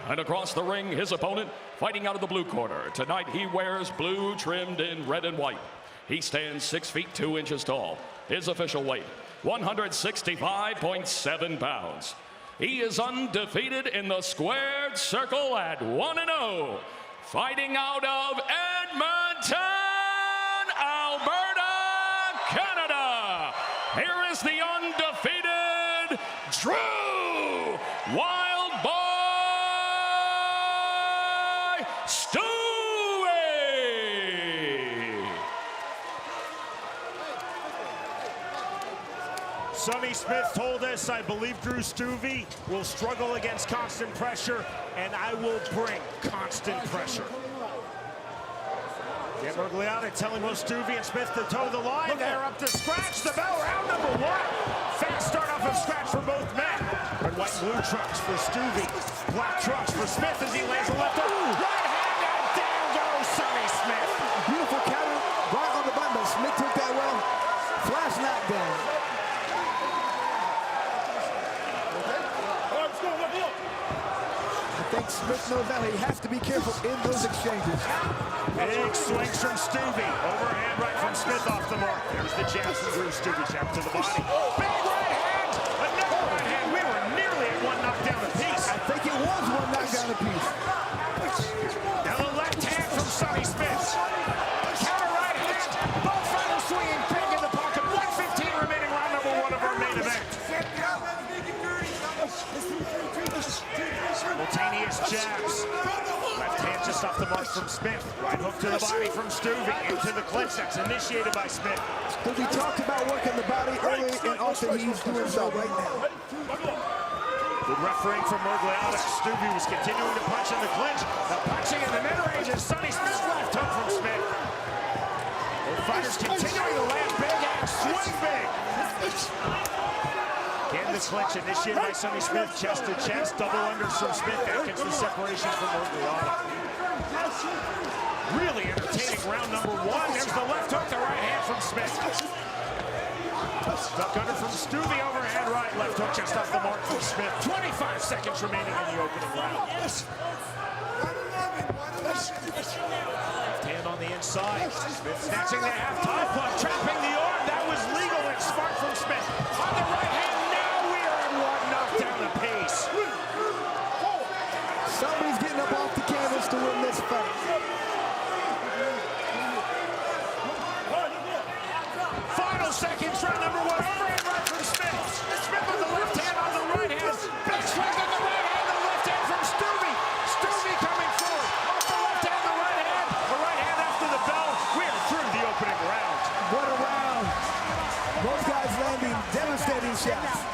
And across the ring, his opponent, fighting out of the blue corner. Tonight he wears blue trimmed in red and white. He stands 6 feet 2 inches tall. His official weight, 165.7 pounds. He is undefeated in the squared circle at 1-0. Fighting out of Edmonton, Alberta, Canada. Here is the undefeated Drew Wild Boy Stuve. Sonny Smith told us, I believe Drew Stuve will struggle against constant pressure, and I will bring constant pressure. Get Mergliata telling both Stuve and Smith to toe the line. They're up to scratch. The bell, round number 1. Fast start off of scratch for both men. Red, white, and blue trunks for Stuve. Black trunks for Smith as he lands a left hook. Right hand, and down goes Sonny Smith. Beautiful counter right on the button, but Smith took that well. Flash knockdown. I think Smith knows now he has to be careful in those exchanges. Big swings from Stuve. Overhand right from Smith off the mark. There's the jab from Drew Stuve. Jab to the body. Big right hand. Another right hand. We were nearly at 1 knockdown apiece. I think it was 1 knockdown apiece. Now the left hand from Sonny Smith. Counter right hand. Both fighters swinging. Ping in the pocket. 1:15 remaining, round number 1 of our main event. Simultaneous jabs. Left hand just off the mark from Smith. Right hook to the body from Stuve. Into the clinch. That's initiated by Smith. We talked about working the body early, and often he's doing so right now. Good refereeing from Mergliata. Stuve was continuing to punch in the clinch. Now punching in the mid-range is Sonny Smith. Left hook from Smith. Both fighters continuing to land big and swing big. Again, the clinch initiated by Sonny Smith. Chest to chest. Double unders from Smith. That gets the separation from Mergliata. Really entertaining round number one. There's the left hook, the right hand from Smith. Duck under from Stuve, overhand right, left hook just off the mark from Smith. 25 seconds remaining in the opening round. Left hand on the inside. Smith snatching the half-time punch, trapping the arm. That was legal and smart from Smith. On the right hand, now we are at one knockdown apiece. Somebody's getting up off the canvas to win this fight. Final seconds, round number one. Overhand right from Smith. Smith with the left hand on the right hand. Big strike on the right hand. The left hand from Stuve. Stuve coming forward. Off the left hand, the right hand. The right hand after the bell. We are through the opening round. What a round. Both guys landing devastating shots.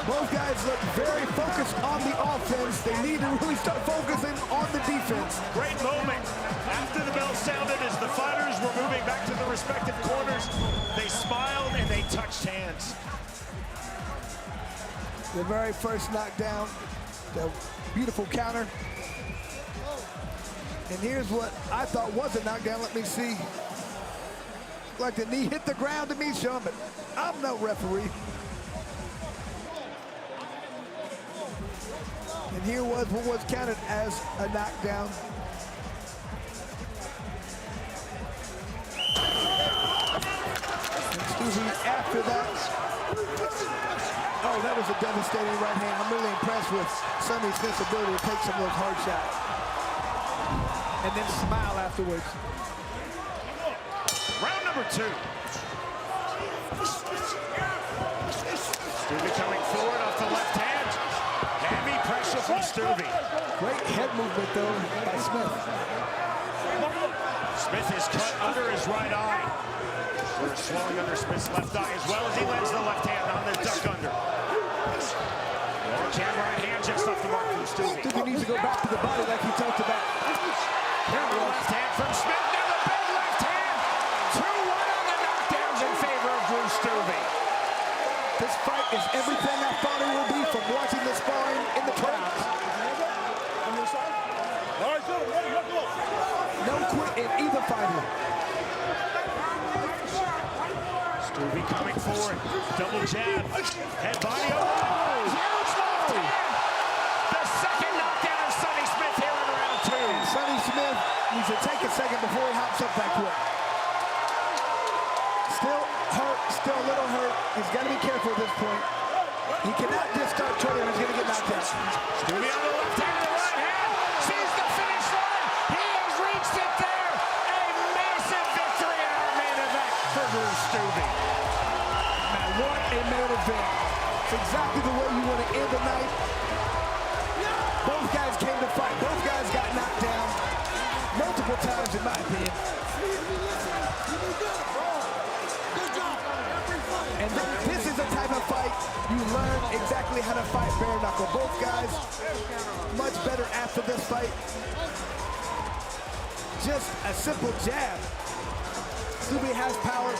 Both guys look very focused on the offense. They need to really start focusing on the defense. Great moment after the bell sounded as the fighters were moving back to the respective corners. They smiled and they touched hands. The very first knockdown, the beautiful counter. And here's what I thought was a knockdown. Let me see. Like the knee hit the ground to me, Sean, but I'm no referee. And here was what was counted as a knockdown. And Stuve after that. Oh, that was a devastating right hand. I'm really impressed with Sonny Smith's ability to take some of those hard shots. And then smile afterwards. Round number two. Stuve coming forward off the left hand. Heavy pressure from Stuve. Great head movement, though, by Smith. Smith is cut under his right eye. We're swelling under Smith's left eye as well as he lands the left hand on the duck under. Large hand, right hand just off the mark from Stuve. Stuve needs to go back to the body like he talked about. Here the left hand from Smith. Now the big left hand. 2-1 on the knockdowns in favor of Drew Stuve. This fight is everything I thought it would be from watching the sparring in the crowds. No quit in either fighter. Stuve coming forward. Double jab. Head body. Oh! Huge left hand. The second knockdown of Sonny Smith here in round two. Sonny Smith needs to take a second before he hops up that quick. Still hurt, still a little hurt. He's got to be careful at this point. He cannot just start turning. He's going to get knocked out. Stuve on the left hand, the right hand. Sees the finish line. He has reached it there. A massive victory in our main event for Drew Stuve. Man, what a main event. It's exactly the way you want to end the night. Both guys came to fight. Both guys got knocked down multiple times, in my opinion. And this is the type of fight you learn exactly how to fight bare knuckle. Both guys much better after this fight. Just a simple jab. Stuve has power.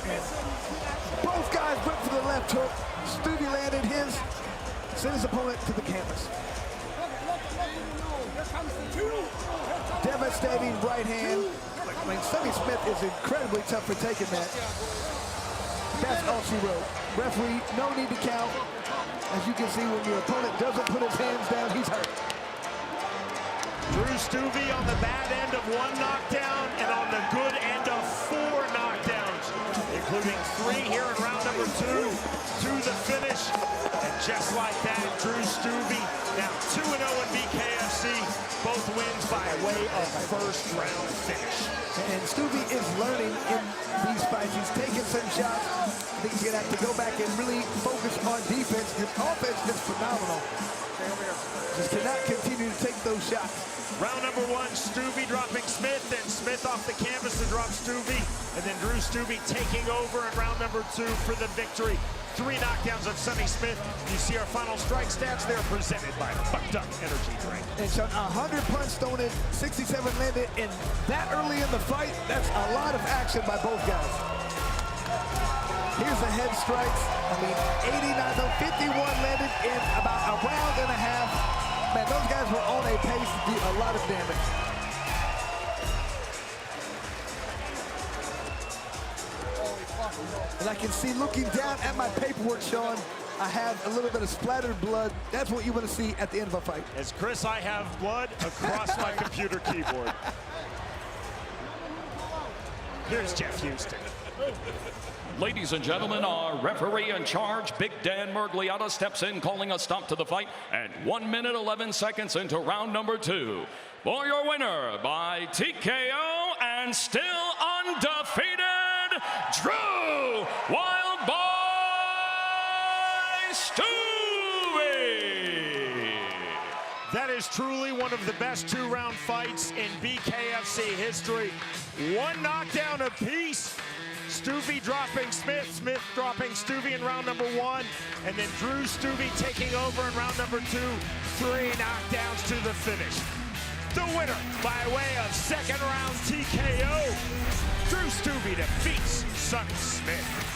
And both guys went for the left hook. Stuve landed his, sent his opponent to the canvas. Devastating right hand. I mean, Sonny Smith is incredibly tough for taking that. That's all she wrote. Referee, no need to count. As you can see, when your opponent doesn't put his hands down, he's hurt. Drew Stuve on the bad end of one knockdown and on the good end of 4 knockdowns, including 3 here in round number 2 to the finish. And just like that, Drew Stuve now 2-0 in BKFC, both wins by way of first-round finish. And Stuve is learning in these fights. He's taking some shots. I think he's going to have to go back and really focus on defense. His offense is phenomenal. Just cannot continue to take those shots. Round number one, Stuve dropping Smith, and Smith off the canvas to drop Stuve. And then Drew Stuve taking over in round number two for the victory. 3 knockdowns of Sonny Smith. You see our final strike stats there presented by Bucked Up Energy Drink. And so 100 punch thrown in, 67 landed, and that early in the fight, that's a lot of action by both guys. Here's the head strikes. I mean, 89, 51 landed in about a round and a half. Man, those guys were on a pace to do a lot of damage. And I can see, looking down at my paperwork, Sean, I have a little bit of splattered blood. That's what you want to see at the end of a fight. As Chris, I have blood across my computer keyboard. Here's Jeff Houston. Ladies and gentlemen, our referee in charge, Big Dan Mergliata, steps in, calling a stop to the fight at 1 minute, 11 seconds into round number 2. For your winner by TKO and still undefeated, Drew Wild Boy Stuve. That is truly one of the best 2-round fights in BKFC history. 1 knockdown apiece. Stuve dropping Smith, Smith dropping Stuve in round number 1, and then Drew Stuve taking over in round number 2. 3 knockdowns to the finish. The winner by way of second round TKO, Drew Stuve defeats Sonny Smith.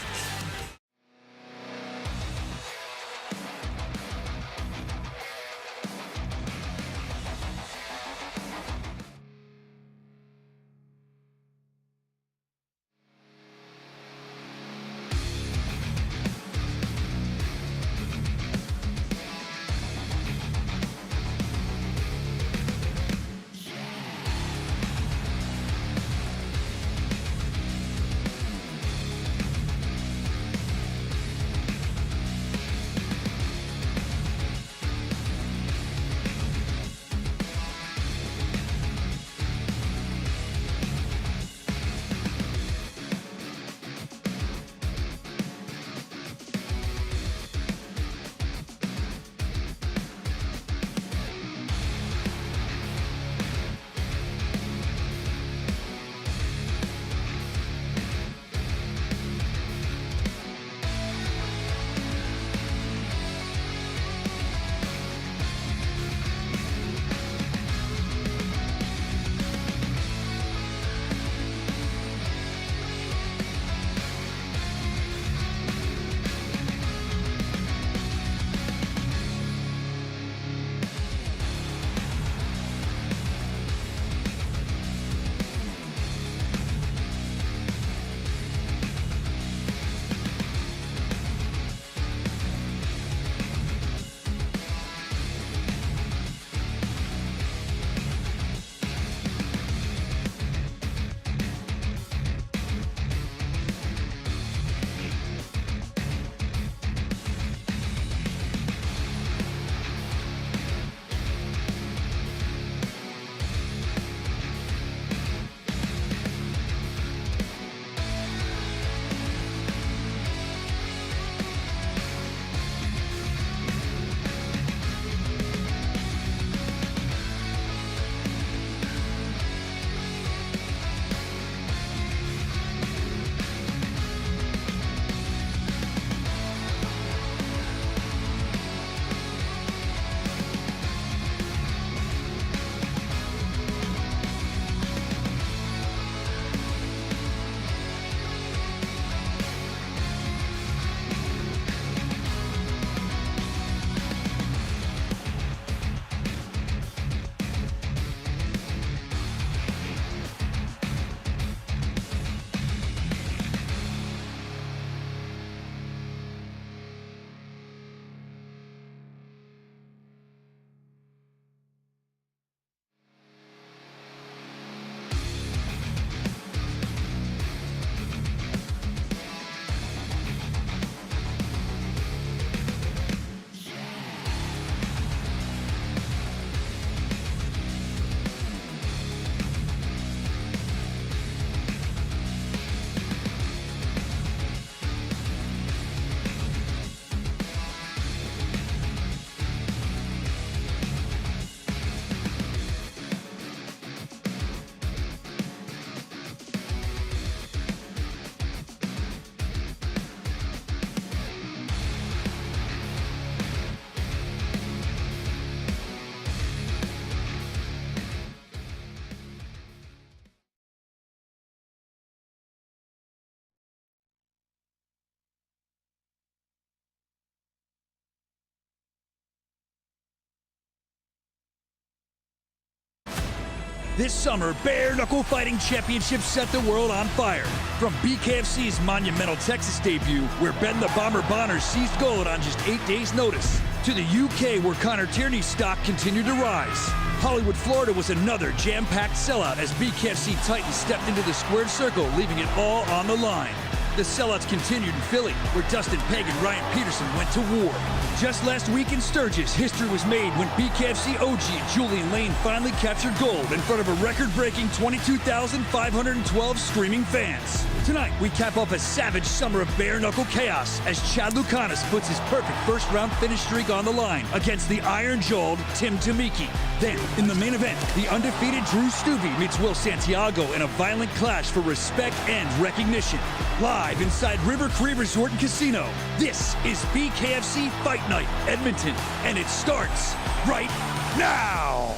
This summer, Bare Knuckle Fighting Championships set the world on fire. From BKFC's monumental Texas debut, where Ben the Bomber Bonner seized gold on just 8 days' notice, to the UK, where Connor Tierney's stock continued to rise. Hollywood, Florida was another jam-packed sellout as BKFC Titans stepped into the squared circle, leaving it all on the line. The sellouts continued in Philly, where Dustin Pegg and Ryan Peterson went to war. Just last week in Sturgis, history was made when BKFC OG Julian Lane finally captured gold in front of a record-breaking 22,512 screaming fans. Tonight, we cap off a savage summer of bare-knuckle chaos as Chad Lucanis puts his perfect first-round finish streak on the line against the iron-jawed Tim Tamiki. Then, in the main event, the undefeated Drew Stuve meets Will Santiago in a violent clash for respect and recognition. Live inside River Cree Resort Casino, this is BKFC Fight Night, Edmonton, and it starts right now!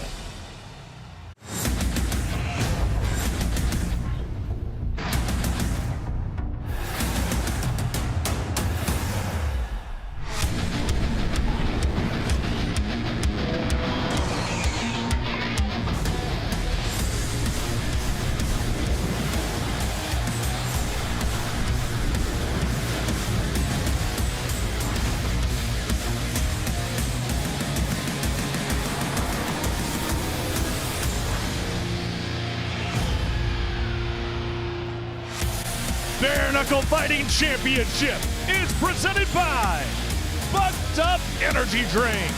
Bare Knuckle Fighting Championship is presented by Bucked Up Energy Drink.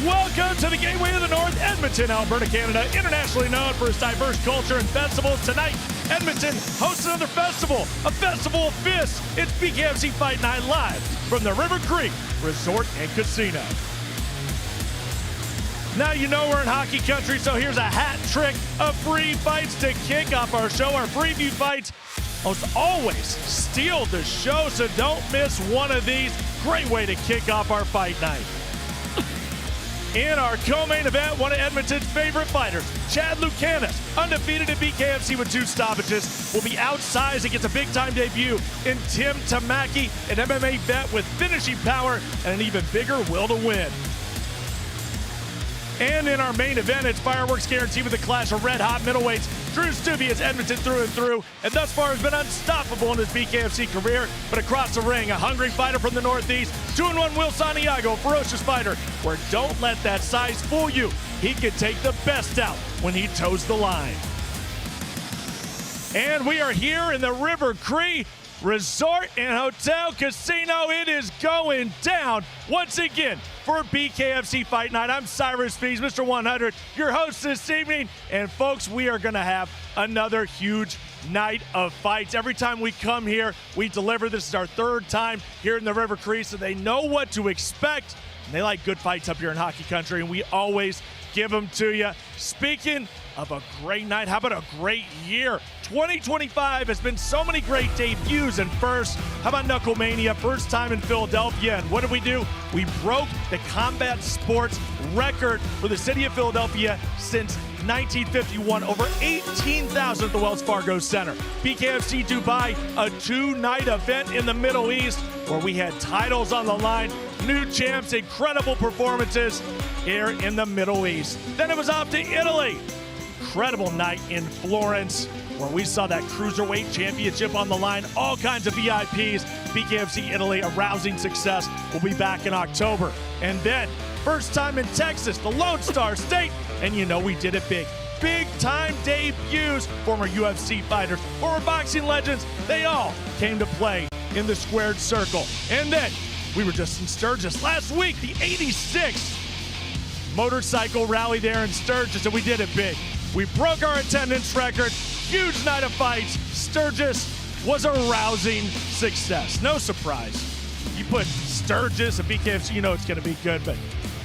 Welcome to the Gateway of the North, Edmonton, Alberta, Canada. Internationally known for its diverse culture and festivals. Tonight, Edmonton hosts another festival, a festival of fists. It's BKFC Fight Night live from the River Cree Resort and Casino. Now you know we're in hockey country, so here's a hat trick of free fights to kick off our show. Our preview fights almost always steal the show, so don't miss one of these. Great way to kick off our fight night. In our co-main event, one of Edmonton's favorite fighters, Chad Lucanis, undefeated in BKFC with 2 stoppages, will be outsized against a big-time debut in Tim Tamaki, an MMA vet with finishing power and an even bigger will to win. And in our main event, it's fireworks guaranteed with a clash of red-hot middleweights. Drew Stuve is Edmonton through and through, and thus far has been unstoppable in his BKFC career. But across the ring, a hungry fighter from the Northeast, 2-1 Will Santiago, a ferocious fighter, where don't let that size fool you. He can take the best out when he toes the line. And we are here in the River Cree Resort and Hotel Casino. It is going down once again for BKFC Fight Night. I'm Cyrus Fees, Mr. 100, your host this evening. And folks, we are going to have another huge night of fights. Every time we come here, we deliver. This is our 3rd time here in the River Cree, so they know what to expect. And they like good fights up here in hockey country, and we always give them to you. Speaking of a great night, how about a great year? 2025 has been so many great debuts and firsts. How about Knucklemania, first time in Philadelphia? And what did we do? We broke the combat sports record for the city of Philadelphia since 1951. Over 18,000 at the Wells Fargo Center. BKFC Dubai, a 2-night event in the Middle East where we had titles on the line, new champs, incredible performances here in the Middle East. Then it was off to Italy. Incredible night in Florence where we saw that Cruiserweight Championship on the line, all kinds of VIPs. BKFC Italy, a rousing success. We'll be back in October. And then, first time in Texas, the Lone Star State, and you know we did it big. Big-time debuts, former UFC fighters, former boxing legends, they all came to play in the squared circle. And then, we were just in Sturgis last week, the 86th motorcycle rally there in Sturgis, and we did it big. We broke our attendance record, huge night of fights. Sturgis was a rousing success. No surprise. You put Sturgis and BKFC, you know it's going to be good, but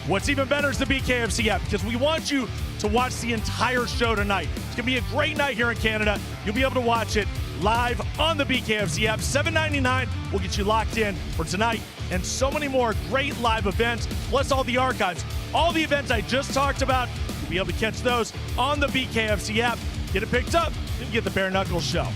what's even better is the BKFC app, because we want you to watch the entire show tonight. It's going to be a great night here in Canada. You'll be able to watch it live on the BKFC app. $7.99 will get you locked in for tonight, and so many more great live events, plus all the archives. All the events I just talked about, you'll be able to catch those on the BKFC app. Get it picked up, and get the Bare Knuckles show.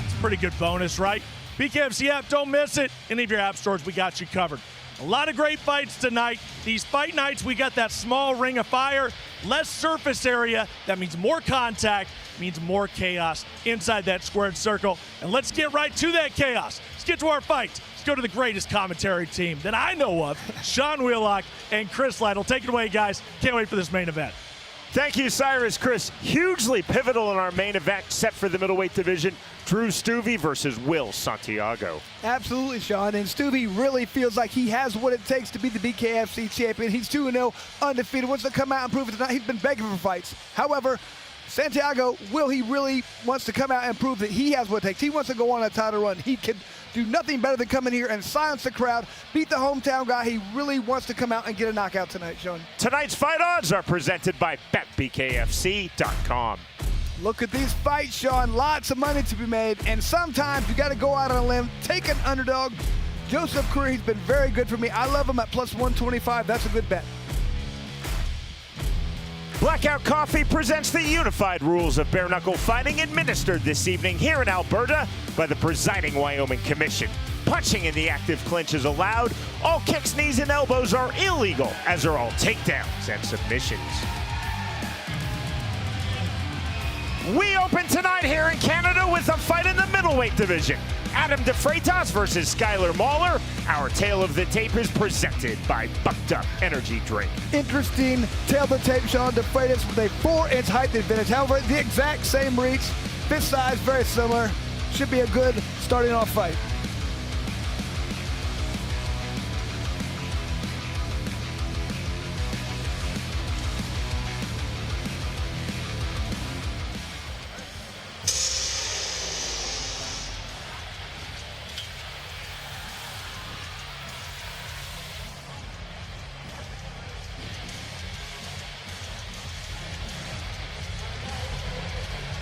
It's a pretty good bonus, right? BKFC app, don't miss it. Any of your app stores, we got you covered. A lot of great fights tonight. These fight nights, we got that small ring of fire, less surface area. That means more contact, means more chaos inside that squared circle. And let's get right to that chaos. Let's get to our fights. Let's go to the greatest commentary team that I know of, Sean Wheelock and Chris Lytle. Take it away, guys. Can't wait for this main event. Thank you, Cyrus. Chris, hugely pivotal in our main event set for the middleweight division. Drew Stuve versus Will Santiago. Absolutely, Sean. And Stuve really feels like he has what it takes to be the BKFC champion. He's 2-0, undefeated. Wants to come out and prove it tonight. He's been begging for fights. However, Santiago, Will, he really wants to come out and prove that he has what it takes. He wants to go on a title run. He can do nothing better than come in here and silence the crowd, beat the hometown guy. He really wants to come out and get a knockout tonight, Sean. Tonight's fight odds are presented by BetBKFC.com. Look at these fights, Sean. Lots of money to be made, and sometimes you got to go out on a limb, take an underdog. Joseph Curry's been very good for me. I love him at plus 125. That's a good bet. Blackout Coffee presents the unified rules of bare knuckle fighting administered this evening here in Alberta by the presiding Wyoming Commission. Punching in the active clinch is allowed. All kicks, knees, and elbows are illegal, as are all takedowns and submissions. We open tonight here in Canada with a fight in the middleweight division. Adam DeFreitas versus Skylar Mauler. Our tale of the tape is presented by Bucked Up Energy Drink. Interesting tail of the tape, Sean. DeFreitas with a 4-inch height advantage. However, the exact same reach, fist size, very similar. Should be a good starting off fight.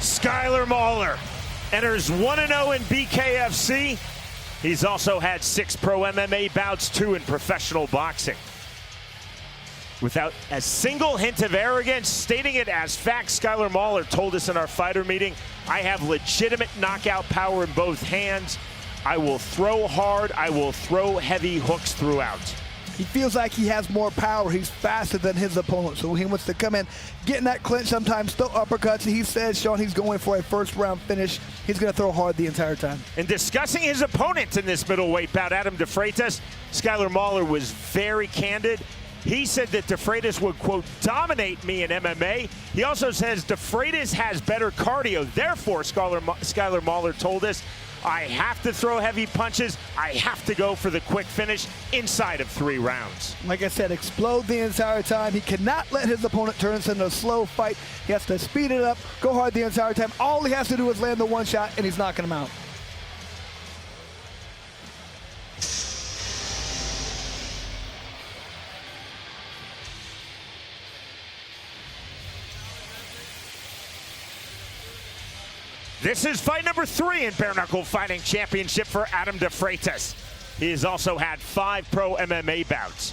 Skylar Mauler enters 1-0 in BKFC. He's also had 6 pro MMA bouts, 2 in professional boxing. Without a single hint of arrogance, stating it as fact, Skylar Mauler told us in our fighter meeting, I have legitimate knockout power in both hands. I will throw hard. I will throw heavy hooks throughout. He feels like he has more power. He's faster than his opponent, so he wants to come in, get in that clinch sometimes, throw uppercuts. He says, Sean, he's going for a first-round finish. He's going to throw hard the entire time. In discussing his opponent in this middleweight bout, Adam DeFreitas, Skylar Mauler was very candid. He said that DeFreitas would, quote, dominate me in MMA. He also says DeFreitas has better cardio. Therefore, Skylar Mauler told us, I have to throw heavy punches. I have to go for the quick finish inside of 3 rounds. Like I said, explode the entire time. He cannot let his opponent turn this into a slow fight. He has to speed it up, go hard the entire time. All he has to do is land the one shot, and he's knocking him out. This is fight number 3 in Bare Knuckle Fighting Championship for Adam DeFreitas. He has also had 5 pro MMA bouts.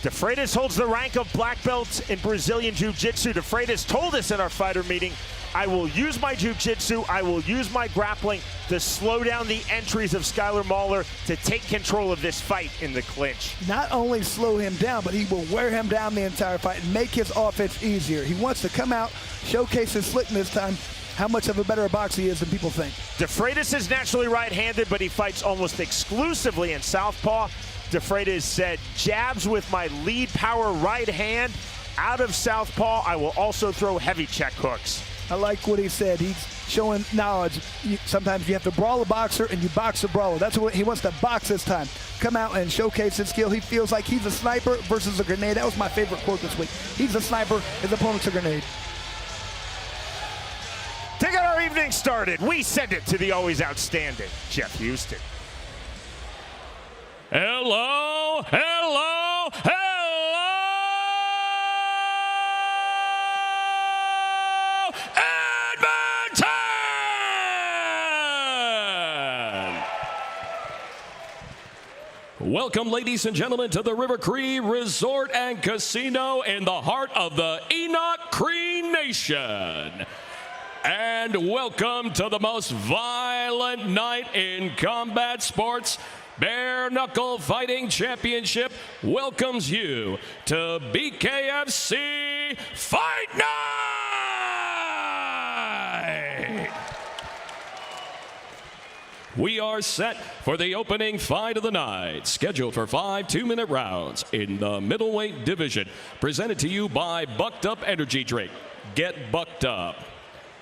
DeFreitas holds the rank of black belt in Brazilian Jiu-Jitsu. DeFreitas told us in our fighter meeting, I will use my Jiu-Jitsu, I will use my grappling to slow down the entries of Skylar Mauler to take control of this fight in the clinch. Not only slow him down, but he will wear him down the entire fight and make his offense easier. He wants to come out, showcase his slickness time, how much of a better boxer he is than people think. DeFreitas is naturally right-handed, but he fights almost exclusively in southpaw. DeFreitas said, jabs with my lead power right hand. Out of southpaw, I will also throw heavy check hooks. I like what he said. He's showing knowledge. Sometimes you have to brawl a boxer, and you box a brawler. That's what he wants to box this time. Come out and showcase his skill. He feels like he's a sniper versus a grenade. That was my favorite quote this week. He's a sniper, his opponent's a grenade. To get our evening started, we send it to the always outstanding Jeff Houston. Hello, hello, hello, Edmonton! Welcome, ladies and gentlemen, to the River Cree Resort and Casino in the heart of the Enoch Cree Nation. And welcome to the most violent night in combat sports Bare Knuckle Fighting Championship welcomes you to BKFC Fight Night! We are set for the opening fight of the night, scheduled for 5 2-minute rounds in the middleweight division, presented to you by Bucked Up Energy Drink. Get bucked up.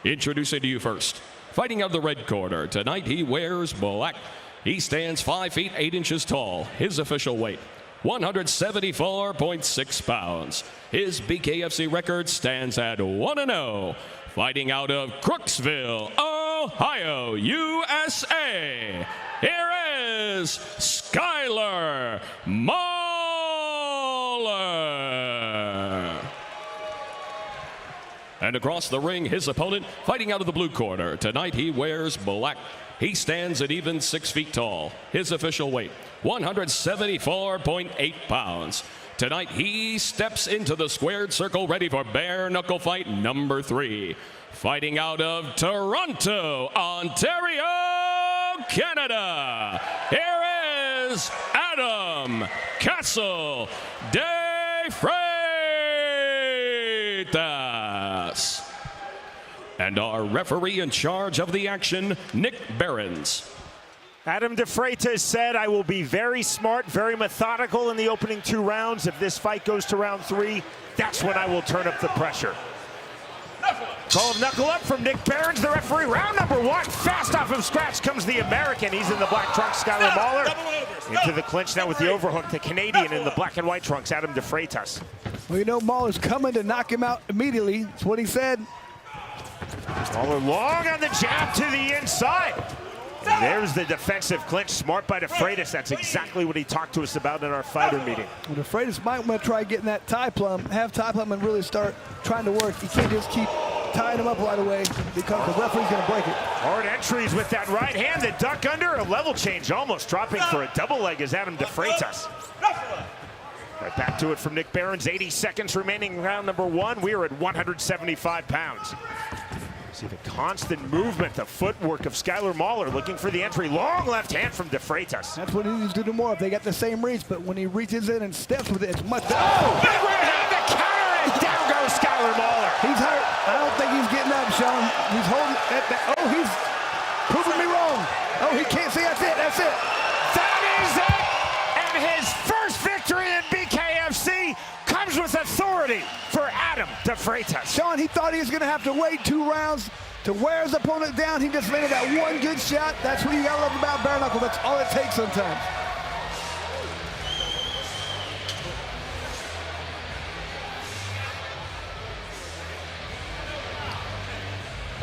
Introducing to you first, fighting out of the red corner. Tonight he wears black. He stands 5 feet 8 inches tall. His official weight, 174.6 pounds. His BKFC record stands at 1-0. Fighting out of Crooksville, Ohio, USA. Here is Skylar Mahler. And across the ring, his opponent, fighting out of the blue corner. Tonight he wears black. He stands at even 6 feet tall. His official weight, 174.8 pounds. Tonight he steps into the squared circle ready for bare knuckle fight number 3. Fighting out of Toronto, Ontario, Canada. Here is Adam Castle de Freitas. And our referee in charge of the action, Nick Behrens. Adam de Freitas said, I will be very smart, very methodical in the opening 2 rounds. If this fight goes to round 3, that's when I will turn up the pressure. Call of knuckle up from Nick Behrens, the referee. Round number 1, fast off of scratch comes the American. He's in the black trunks, Skylar Mahler. Into the clinch now with the overhook, the Canadian in the black and white trunks, Adam de Freitas. Well, you know Mahler's coming to knock him out immediately. That's what he said. Mahler long on the jab to the inside. There's the defensive clinch, smart by de Freitas. That's exactly what he talked to us about in our fighter meeting. Well, de Freitas might want to try getting that tie plum, have tie plum and really start trying to work. You can't just keep tying him up right away because the referee's going to break it. Hard entries with that right hand, the duck under, a level change, almost dropping for a double leg as Adam de Freitas. Right back to it from Nick Behrens, 80 seconds remaining in round number 1. We are at 175 pounds. See the constant movement, the footwork of Skylar Mahler looking for the entry. Long left hand from de Freitas. That's what he needs to do more. If they got the same reach, but when he reaches in and steps with it, it's much better. Oh! Big right hand, the counter, and down goes Skylar Mahler. He's hurt. I don't think he's getting up, Sean. He's holding at that. Oh, he's proving me wrong. Oh, he can't see. That's it. That's it. That is it. And his first victory in BKFC comes with authority for Adam de Freitas. Sean, he thought he was going to have to wait 2 rounds to wear his opponent down. He just landed that one good shot. That's what you got to love about bare knuckle. That's all it takes sometimes.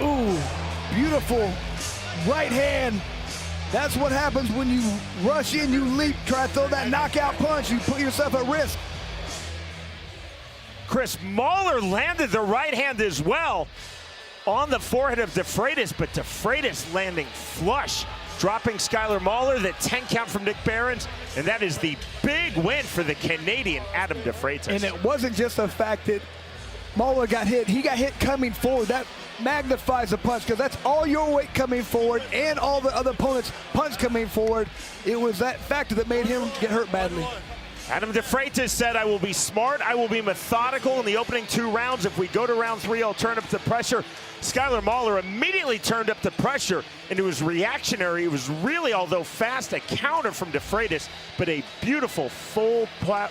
Ooh, beautiful right hand. That's what happens when you rush in, you leap, try to throw that knockout punch. You put yourself at risk. Chris, Mahler landed the right hand as well on the forehead of de Freitas, but de Freitas landing flush, dropping Skylar Mahler, the 10 count from Nick Behrens, and that is the big win for the Canadian Adam de Freitas. And it wasn't just the fact that Mahler got hit. He got hit coming forward. That magnifies the punch because that's all your weight coming forward and all the other opponents' punch coming forward. It was that factor that made him get hurt badly. Adam de Freitas said, I will be smart, I will be methodical in the opening 2 rounds. If we go to round 3, I'll turn up the pressure. Skylar Mahler immediately turned up the pressure, and it was reactionary. It was really, although fast, a counter from de Freitas, but a beautiful full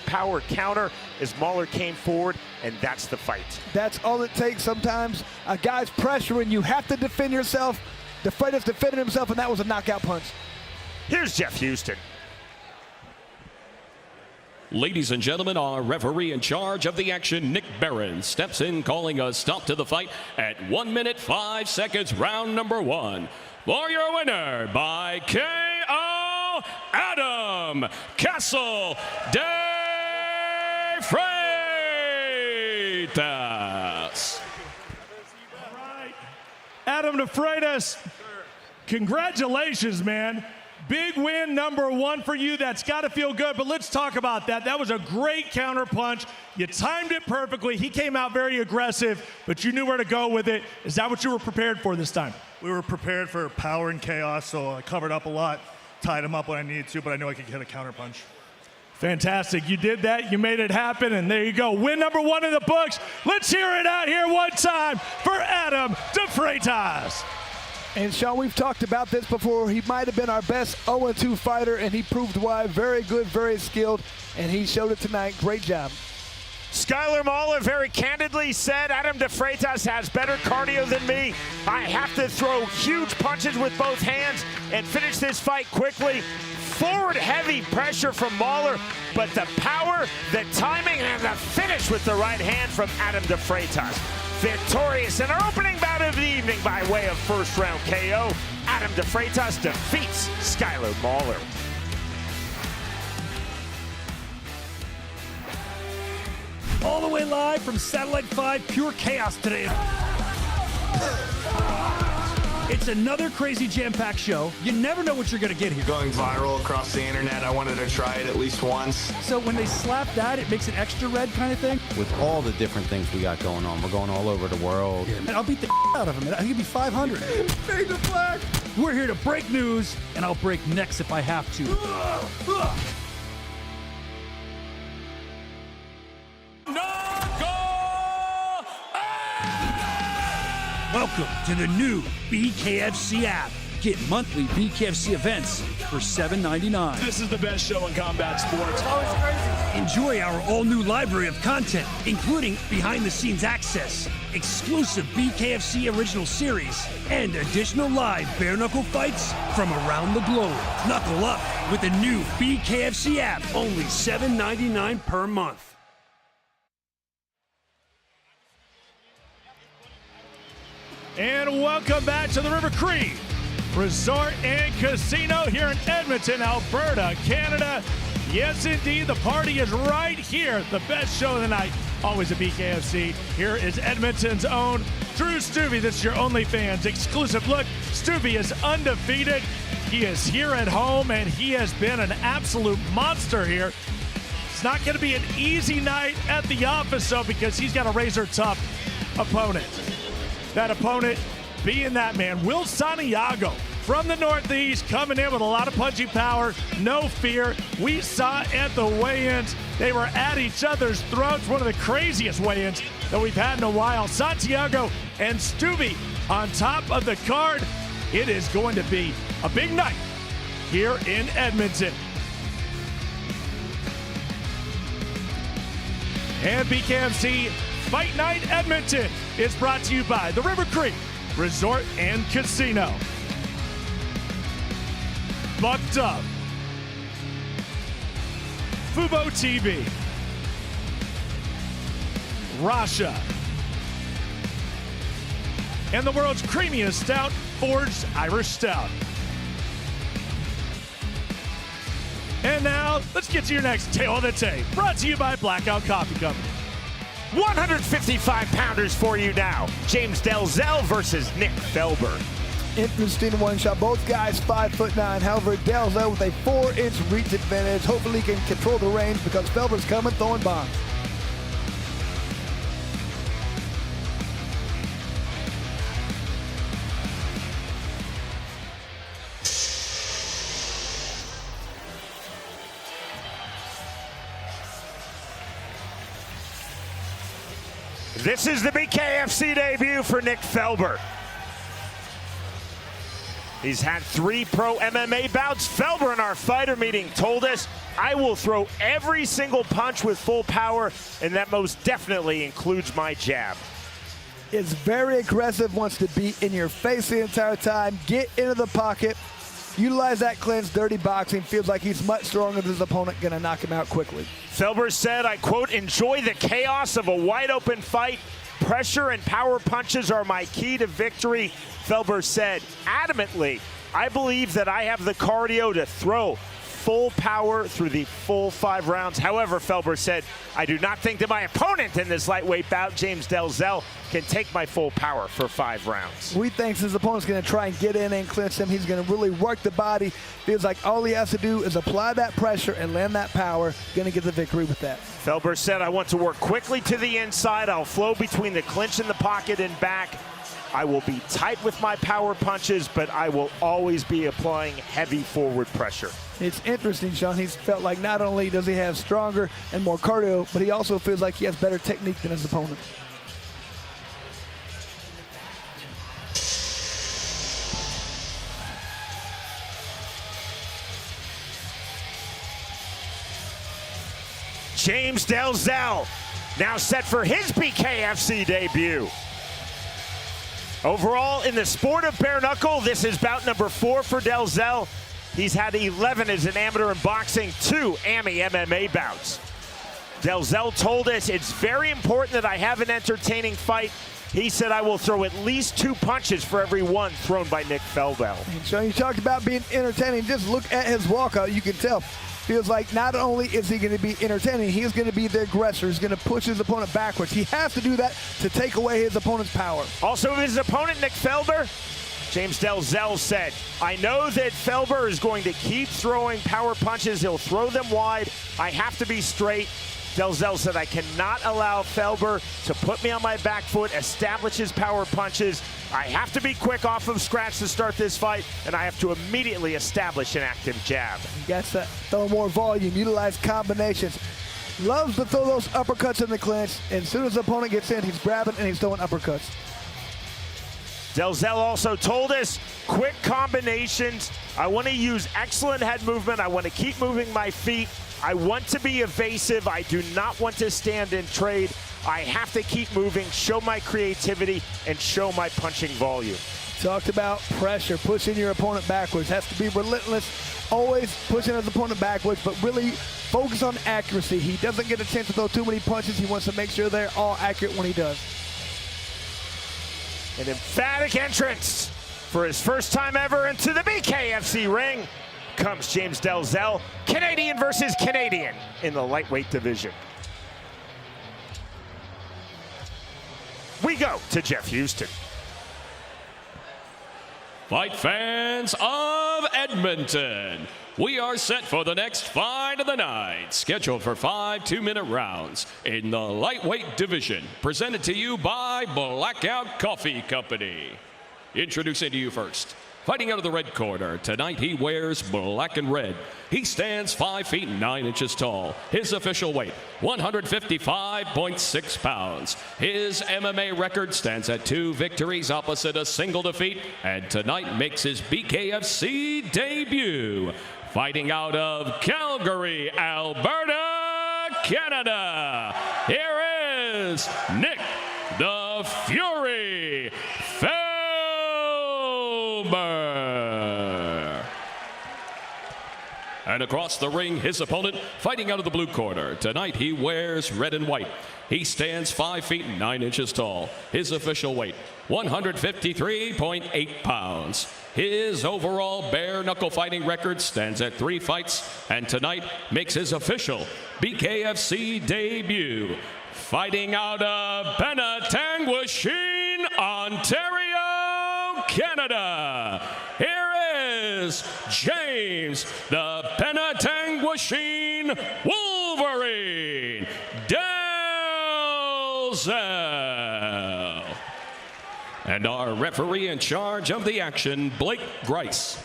power counter as Mahler came forward, and that's the fight. That's all it takes sometimes. A guy's pressuring, you have to defend yourself. De Freitas defended himself, and that was a knockout punch. Here's Jeff Houston. Ladies and gentlemen, our referee in charge of the action, Nick Behrens, steps in calling a stop to the fight at 1 minute 5 seconds, round number 1. For your winner by KO, Adam Castle de Freitas. Adam de Freitas, congratulations, man. Big win number 1 for you. That's got to feel good, but let's talk about that. That was a great counter punch. You timed it perfectly. He came out very aggressive, but you knew where to go with it. Is that what you were prepared for this time? We were prepared for power and chaos, so I covered up a lot. tied him up when I needed to, but I knew I could hit a counter punch. Fantastic. You did that. You made it happen, and there you go. Win number 1 in the books. Let's hear it out here one time for Adam De Freitas. And Sean, we've talked about this before. He might have been our best 0-2 fighter, and he proved why. Very good, very skilled, and he showed it tonight. Great job. Skylar Mahler very candidly said, Adam De Freitas has better cardio than me. I have to throw huge punches with both hands and finish this fight quickly. Forward heavy pressure from Mahler, but the power, the timing, and the finish with the right hand from Adam De Freitas. Victorious in our opening bout of the evening by way of first round KO. Adam De Freitas defeats Skylar Mahler. All the way live from Satellite 5, pure chaos today. It's another crazy jam-packed show. You never know what you're going to get here. Going viral across the internet, I wanted to try it at least once. So when they slap that, it makes it extra red kind of thing? With all the different things we got going on, we're going all over the world. And I'll beat the out of him. I think it'd be 500. Fade to black. We're here to break news, and I'll break necks if I have to. Welcome to the new BKFC app. Get monthly BKFC events for $7.99. This is the best show in combat sports. Enjoy our all-new library of content, including behind-the-scenes access, exclusive BKFC original series, and additional live bare-knuckle fights from around the globe. Knuckle up with the new BKFC app, only $7.99 per month. And welcome back to the River Cree Resort and Casino here in Edmonton, Alberta, Canada. Yes, indeed, the party is right here. The best show of the night, always at BKFC. Here is Edmonton's own Drew Stuve. This is your OnlyFans exclusive look. Stuve is undefeated. He is here at home, and he has been an absolute monster here. It's not going to be an easy night at the office, though, because he's got a razor-tough opponent. That opponent being that man, Will Santiago from the Northeast, coming in with a lot of punching power, no fear. We saw at the weigh-ins, they were at each other's throats. One of the craziest weigh-ins that we've had in a while. Santiago and Stuve on top of the card. It is going to be a big night here in Edmonton. And BKFC Fight Night Edmonton is brought to you by the River Cree Resort and Casino. Bucked Up, Fubo TV, Rasha, and the world's creamiest stout, Forged Irish Stout. And now, let's get to your next Tale of the Tape, brought to you by Blackout Coffee Company. 155-pounders for you now. James Delzell versus Nick Felber. Interesting one shot. Both guys 5'9". However, Delzell with a 4-inch reach advantage. Hopefully he can control the range because Felber's coming throwing bombs. This is the BKFC debut for Nick Felber. He's had 3 pro MMA bouts. Felber in our fighter meeting told us, I will throw every single punch with full power, and that most definitely includes my jab. Is very aggressive, wants to be in your face the entire time, get into the pocket, utilize that clinch, dirty boxing, feels like he's much stronger than his opponent, gonna knock him out quickly. Felber said, I quote, enjoy the chaos of a wide open fight. Pressure and power punches are my key to victory. Felber said, adamantly, I believe that I have the cardio to throw full power through the full 5 rounds. However, Felber said, I do not think that my opponent in this lightweight bout, James Delzell, can take my full power for 5 rounds. We think his opponent's going to try and get in and clinch him. He's going to really work the body. Feels like all he has to do is apply that pressure and land that power. Going to get the victory with that. Felber said, I want to work quickly to the inside. I'll flow between the clinch and the pocket and back. I will be tight with my power punches, but I will always be applying heavy forward pressure. It's interesting, Sean. He's felt like not only does he have stronger and more cardio, but he also feels like he has better technique than his opponent. James Delzell now set for his BKFC debut. Overall, in the sport of bare knuckle, this is bout number 4 for Delzell. He's had 11 as an amateur in boxing, 2 AMI MMA bouts. Delzell told us it's very important that I have an entertaining fight. He said I will throw at least 2 punches for every one thrown by Nick Feldwell. So you talked about being entertaining. Just look at his walkout. You can tell. Feels like not only is he going to be entertaining, he's going to be the aggressor. He's going to push his opponent backwards. He has to do that to take away his opponent's power. Also, his opponent, Nick Felber, James Delzell said, I know that Felber is going to keep throwing power punches. He'll throw them wide. I have to be straight. Delzell said, I cannot allow Felber to put me on my back foot, establish his power punches. I have to be quick off of scratch to start this fight, and I have to immediately establish an active jab. He got to throw more volume, utilize combinations. Loves to throw those uppercuts in the clinch, and as soon as the opponent gets in, he's grabbing and he's throwing uppercuts. Delzell also told us, quick combinations. I want to use excellent head movement. I want to keep moving my feet. I want to be evasive. I do not want to stand and trade. I have to keep moving, show my creativity, and show my punching volume. Talked about pressure, pushing your opponent backwards. Has to be relentless, always pushing his opponent backwards, but really focus on accuracy. He doesn't get a chance to throw too many punches. He wants to make sure they're all accurate when he does. An emphatic entrance for his first time ever into the BKFC ring comes James Delzell, Canadian versus Canadian in the lightweight division. We go to Jeff Houston. Fight fans of Edmonton, we are set for the next fight of the night, scheduled for 5 2-minute rounds in the lightweight division, presented to you by Blackout Coffee Company. Introducing to you first, fighting out of the red corner, tonight he wears black and red. He stands 5 feet 9 inches tall. His official weight, 155.6 pounds. His MMA record stands at 2 victories opposite a single defeat, and tonight makes his BKFC debut. Fighting out of Calgary, Alberta, Canada, here is Nick the Fury Felber. And across the ring, his opponent, fighting out of the blue corner. Tonight he wears red and white. He stands 5 feet 9 inches tall. His official weight, 153.8 pounds. His overall bare knuckle fighting record stands at 3 fights, and tonight makes his official BKFC debut. Fighting out of Penetanguishene, Ontario, Canada, here is James the Penetanguishene Wolverine Delzell. And our referee in charge of the action, Blake Grice.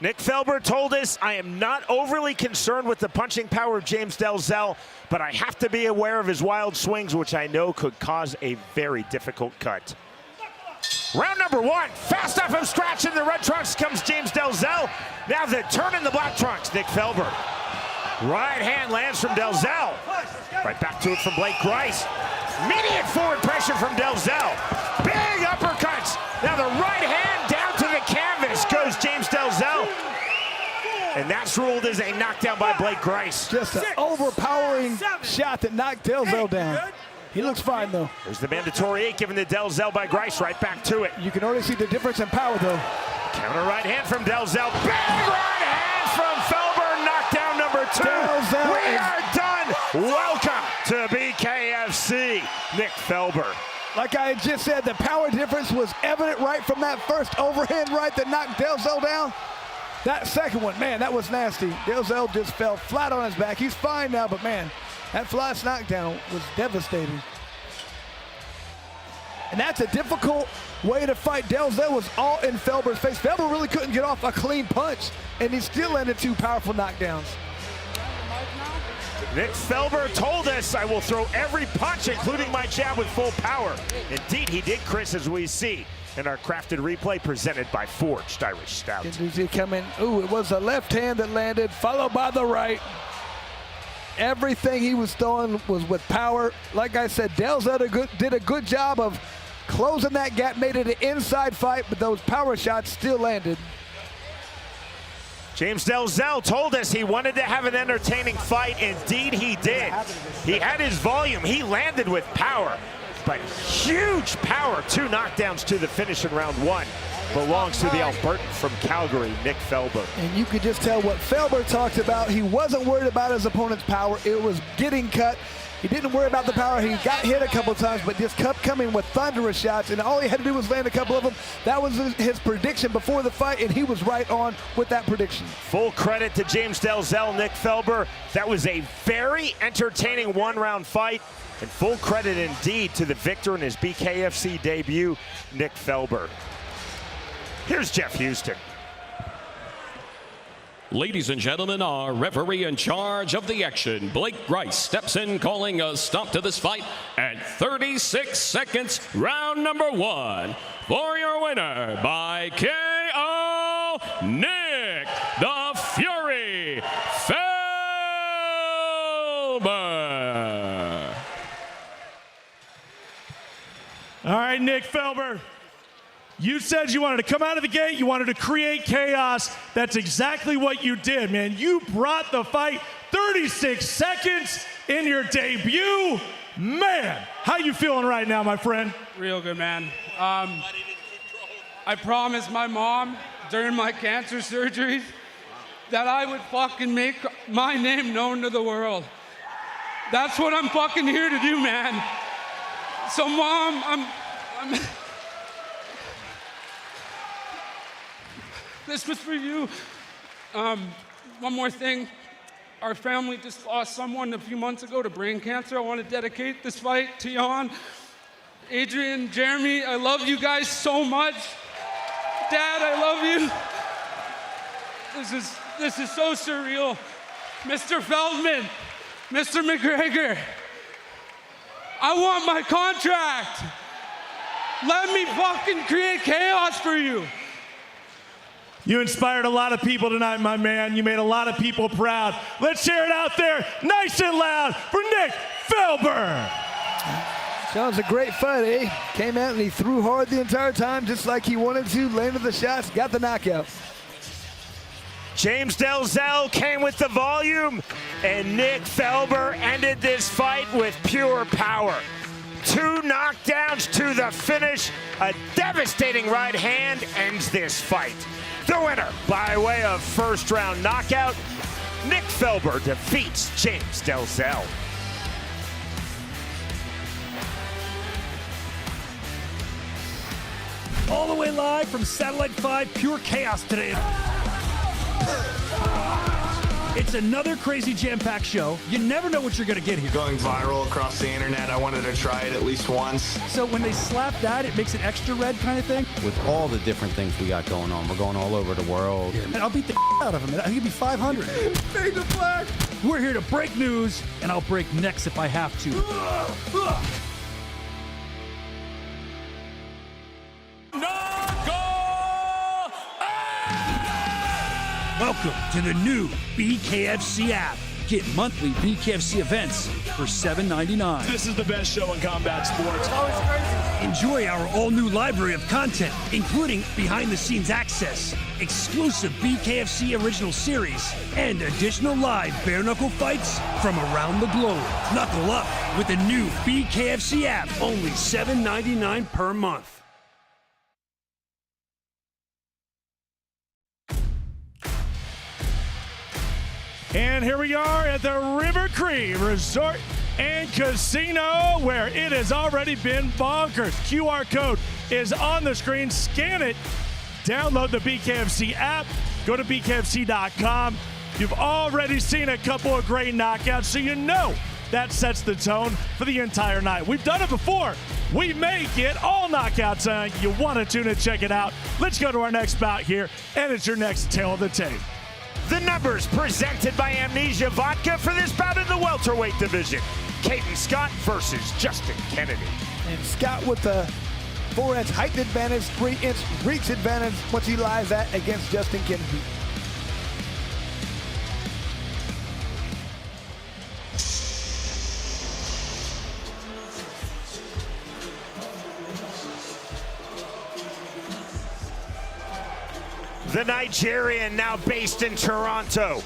Nick Felber told us, I am not overly concerned with the punching power of James Delzell, but I have to be aware of his wild swings, which I know could cause a very difficult cut. Round number 1, fast off of scratch in the red trunks comes James Delzell. Now the turn in the black trunks, Nick Felber. Right hand lands from Delzell. Right back to it from Blake Grice. Immediate forward pressure from Delzell. Big uppercuts. Now the right hand down to the canvas goes James Delzell. And that's ruled as a knockdown by Blake Grice. Just an overpowering shot that knocked Delzell down. He looks fine, though. There's the mandatory 8 given to Delzell by Grice. Right back to it. You can already see the difference in power, though. Counter right hand from Delzell. Big right hand from Felber. Knockdown number 2. Delzell we are done. Welcome to BKFC, Nick Felber. Like I just said, the power difference was evident right from that first overhand right that knocked Delzell down. That second one, man, that was nasty. Delzell just fell flat on his back. He's fine now, but man, that last knockdown was devastating. and that's a difficult way to fight. Delzell was all in Felber's face. Felber really couldn't get off a clean punch, and he still landed 2 powerful knockdowns. Nick Felber told us, I will throw every punch, including my jab, with full power. Indeed, he did, Chris, as we see in our crafted replay presented by Forged Irish Stout. Did you come in? Ooh, it was a left hand that landed, followed by the right. Everything he was throwing was with power. Like I said, Delzell did a good job of closing that gap, made it an inside fight, but those power shots still landed. James Delzell told us he wanted to have an entertaining fight. Indeed, he did. He had his volume. He landed with power, but huge power. 2 knockdowns to the finish in round 1. Belongs to the Albertan from Calgary, Nick Felber. And you could just tell what Felber talked about. He wasn't worried about his opponent's power. It was getting cut. He didn't worry about the power. He got hit a couple times, but just kept coming with thunderous shots, and all he had to do was land a couple of them. That was his prediction before the fight, and he was right on with that prediction. Full credit to James Delzell, Nick Felber. That was a very entertaining 1-round fight, and full credit indeed to the victor in his BKFC debut, Nick Felber. Here's Jeff Houston. Ladies and gentlemen, our referee in charge of the action, Blake Rice, steps in calling a stop to this fight at 36 seconds, round number 1. For your winner by KO, Nick the Fury Felber. All right, Nick Felber. You said you wanted to come out of the gate, you wanted to create chaos. That's exactly what you did, man. You brought the fight 36 seconds in your debut. Man, how you feeling right now, my friend? Real good, man. I promised my mom during my cancer surgeries that I would fucking make my name known to the world. That's what I'm fucking here to do, man. So, Mom, I'm this was for you. One more thing. Our family just lost someone a few months ago to brain cancer. I want to dedicate this fight to Jan, Adrian, Jeremie. I love you guys so much. Dad, I love you. This is so surreal. Mr. Feldman, Mr. McGregor, I want my contract. Let me fucking create chaos for you. You inspired a lot of people tonight, my man. You made a lot of people proud. Let's hear it out there, nice and loud, for Nick Felber. Sounds a great fight, eh? Came out and he threw hard the entire time, just like he wanted to, landed the shots, got the knockout. James Delzell came with the volume, and Nick Felber ended this fight with pure power. 2 knockdowns to the finish. A devastating right hand ends this fight. The winner, by way of first-round knockout, Nick Felber defeats James Delzell. All the way live from Satellite 5 Pure Chaos today. It's another crazy jam-packed show. You never know what you're going to get here. Going viral across the internet, I wanted to try it at least once. So when they slap that, it makes it extra red kind of thing? With all the different things we got going on, we're going all over the world. Yeah, man, I'll beat the out of him. I think it'd be 500. Fade the flag. We're here to break news, and I'll break necks if I have to. Welcome to the new BKFC app. Get monthly BKFC events for $7.99. This is the best show in combat sports. Enjoy our all-new library of content, including behind-the-scenes access, exclusive BKFC original series, and additional live bare-knuckle fights from around the globe. Knuckle up with the new BKFC app, only $7.99 per month. And here we are at the River Cree Resort and Casino, where it has already been bonkers. QR code is on the screen. Scan it. Download the BKFC app. Go to BKFC.com. You've already seen a couple of great knockouts, so you know that sets the tone for the entire night. We've done it before. we make it all knockouts. You want to tune in, check it out. Let's go to our next bout here, and it's your next Tale of the Tape. The numbers presented by Amnesia Vodka for this bout in the welterweight division. Caden Scott versus Justin Kennedy. And Scott with the 4-inch height advantage, 3-inch reach advantage once he lies at against Justin Kennedy. The Nigerian, now based in Toronto.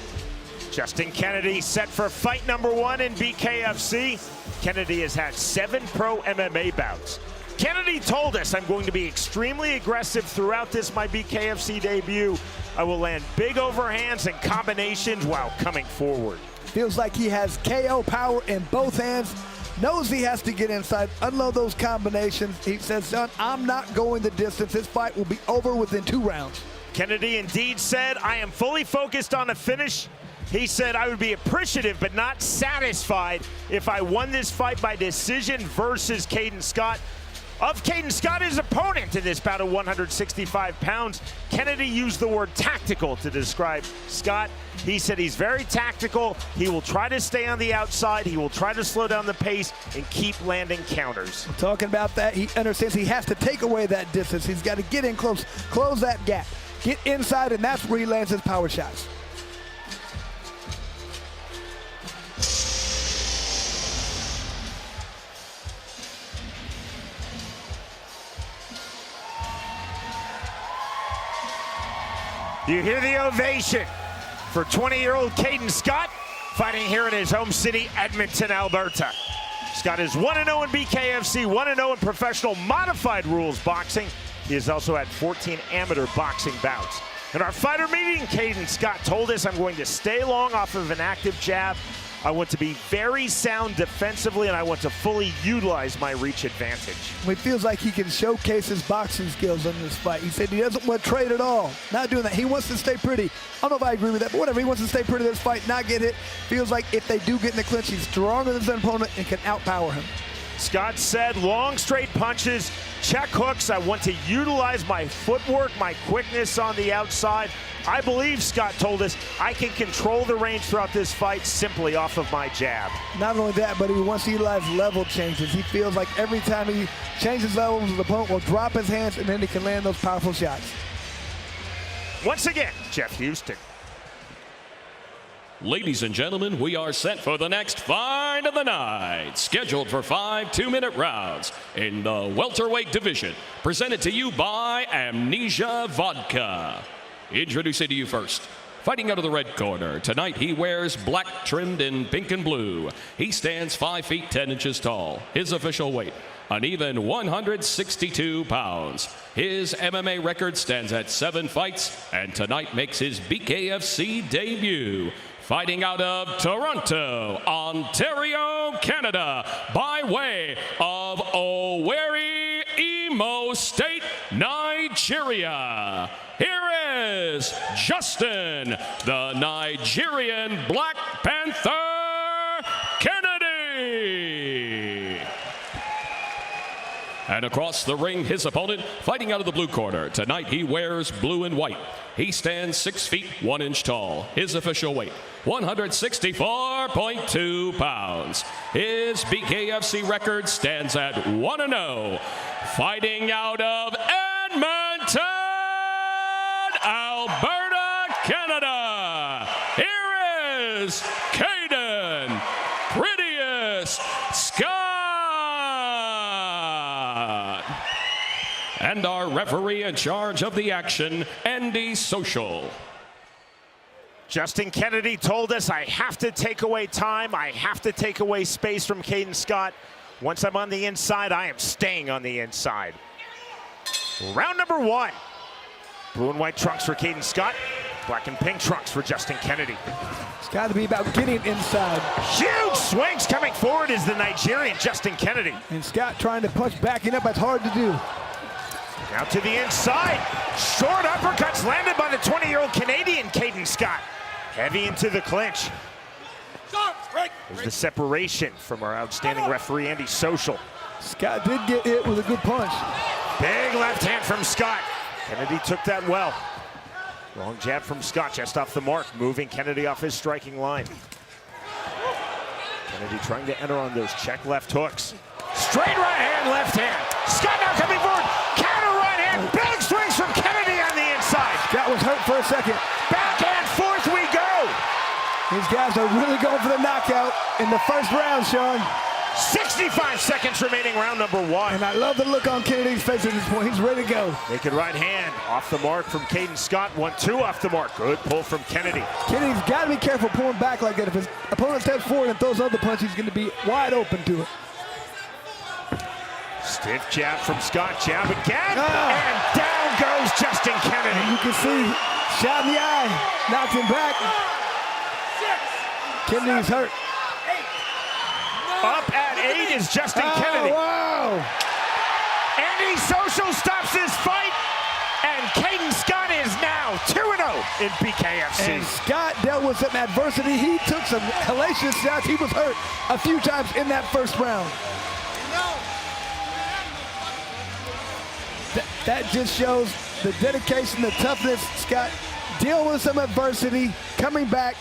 Justin Kennedy set for fight number 1 in BKFC. Kennedy has had 7 pro MMA bouts. Kennedy told us, I'm going to be extremely aggressive throughout this, my BKFC debut. I will land big overhands and combinations while coming forward. Feels like he has KO power in both hands. Knows he has to get inside, unload those combinations. He says, son, I'm not going the distance. This fight will be over within 2 rounds. Kennedy indeed said, I am fully focused on a finish. He said, I would be appreciative but not satisfied if I won this fight by decision versus Caden Scott. Of Caden Scott, his opponent in this bout of 165 pounds, Kennedy used the word tactical to describe Scott. He said he's very tactical. He will try to stay on the outside. He will try to slow down the pace and keep landing counters. Talking about that, he understands he has to take away that distance. He's got to get in close, close that gap. Get inside, and that's where he lands his power shots. You hear the ovation for 20-year-old Caden Scott fighting here in his home city, Edmonton, Alberta. Scott is 1-0 in BKFC, 1-0 in professional modified rules boxing. He has also had 14 amateur boxing bouts. In our fighter meeting, Caden Scott told us, I'm going to stay long off of an active jab. I want to be very sound defensively, and I want to fully utilize my reach advantage. He feels like he can showcase his boxing skills in this fight. He said he doesn't want to trade at all. Not doing that. He wants to stay pretty. I don't know if I agree with that, but whatever. He wants to stay pretty in this fight, not get hit. Feels like if they do get in the clinch, he's stronger than his opponent and can outpower him. Scott said, long straight punches, check hooks. I want to utilize my footwork, my quickness on the outside. I believe, Scott told us, I can control the range throughout this fight simply off of my jab. Not only that, but he wants to utilize level changes. He feels like every time he changes levels, his opponent will drop his hands, and then he can land those powerful shots. Once again, Jeff Houston. Ladies and gentlemen, we are set for the next fight of the night. Scheduled for 5 2-minute rounds in the welterweight division. Presented to you by Amnesia Vodka. Introducing to you first, fighting out of the red corner. Tonight he wears black trimmed in pink and blue. He stands 5 feet 10 inches tall. His official weight, an even 162 pounds. His MMA record stands at 7 fights, and tonight makes his BKFC debut. Fighting out of Toronto, Ontario, Canada, by way of Owerri, Imo State, Nigeria. Here is Justin, the Nigerian Black Panther Kennedy. And across the ring, his opponent, fighting out of the blue corner. Tonight he wears blue and white. He stands 6 feet 1 inch tall. His official weight, 164.2 pounds. His BKFC record stands at 1-0. Fighting out of Edmonton, Alberta, Canada. Here is Caden Prettiest Scott. And our referee in charge of the action, Andy Social. Justin Kennedy told us, I have to take away time. I have to take away space from Caden Scott. Once I'm on the inside, I am staying on the inside. Round number 1. Blue and white trunks for Caden Scott. Black and pink trunks for Justin Kennedy. It's got to be about getting inside. Huge swings coming forward is the Nigerian Justin Kennedy. And Scott trying to punch backing up. That's hard to do. Now to the inside. Short uppercuts landed by the 20-year-old Canadian Caden Scott. Heavy into the clinch. There's the separation from our outstanding referee, Andy Social. Scott did get hit with a good punch. Big left hand from Scott. Kennedy took that well. Long jab from Scott, just off the mark, moving Kennedy off his striking line. Kennedy trying to enter on those check left hooks. Straight right hand, left hand. Scott now coming forward. Counter right hand. Big swings from Kennedy on the inside. Scott was hurt for a second. Back and forth we go. These guys are really going for the knockout in the first round, Sean. 65 seconds remaining, round number 1. And I love the look on Kennedy's face at this point. He's ready to go. Naked right hand off the mark from Caden Scott. 1-2 off the mark. Good pull from Kennedy. Kennedy's got to be careful pulling back like that. If his opponent steps forward and throws another punch, he's going to be wide open to it. Stiff jab from Scott. Jab again. And down goes Justin Kennedy. And you can see, shot in the eye. Knocked him back. Kennedy's hurt. Up at 8 is Justin Kennedy. Wow. Andy Social stops this fight, and Caden Scott is now 2-0 in BKFC. And Scott dealt with some adversity. He took some hellacious shots. He was hurt a few times in that first round. That just shows the dedication, the toughness. Scott dealing with some adversity, coming back,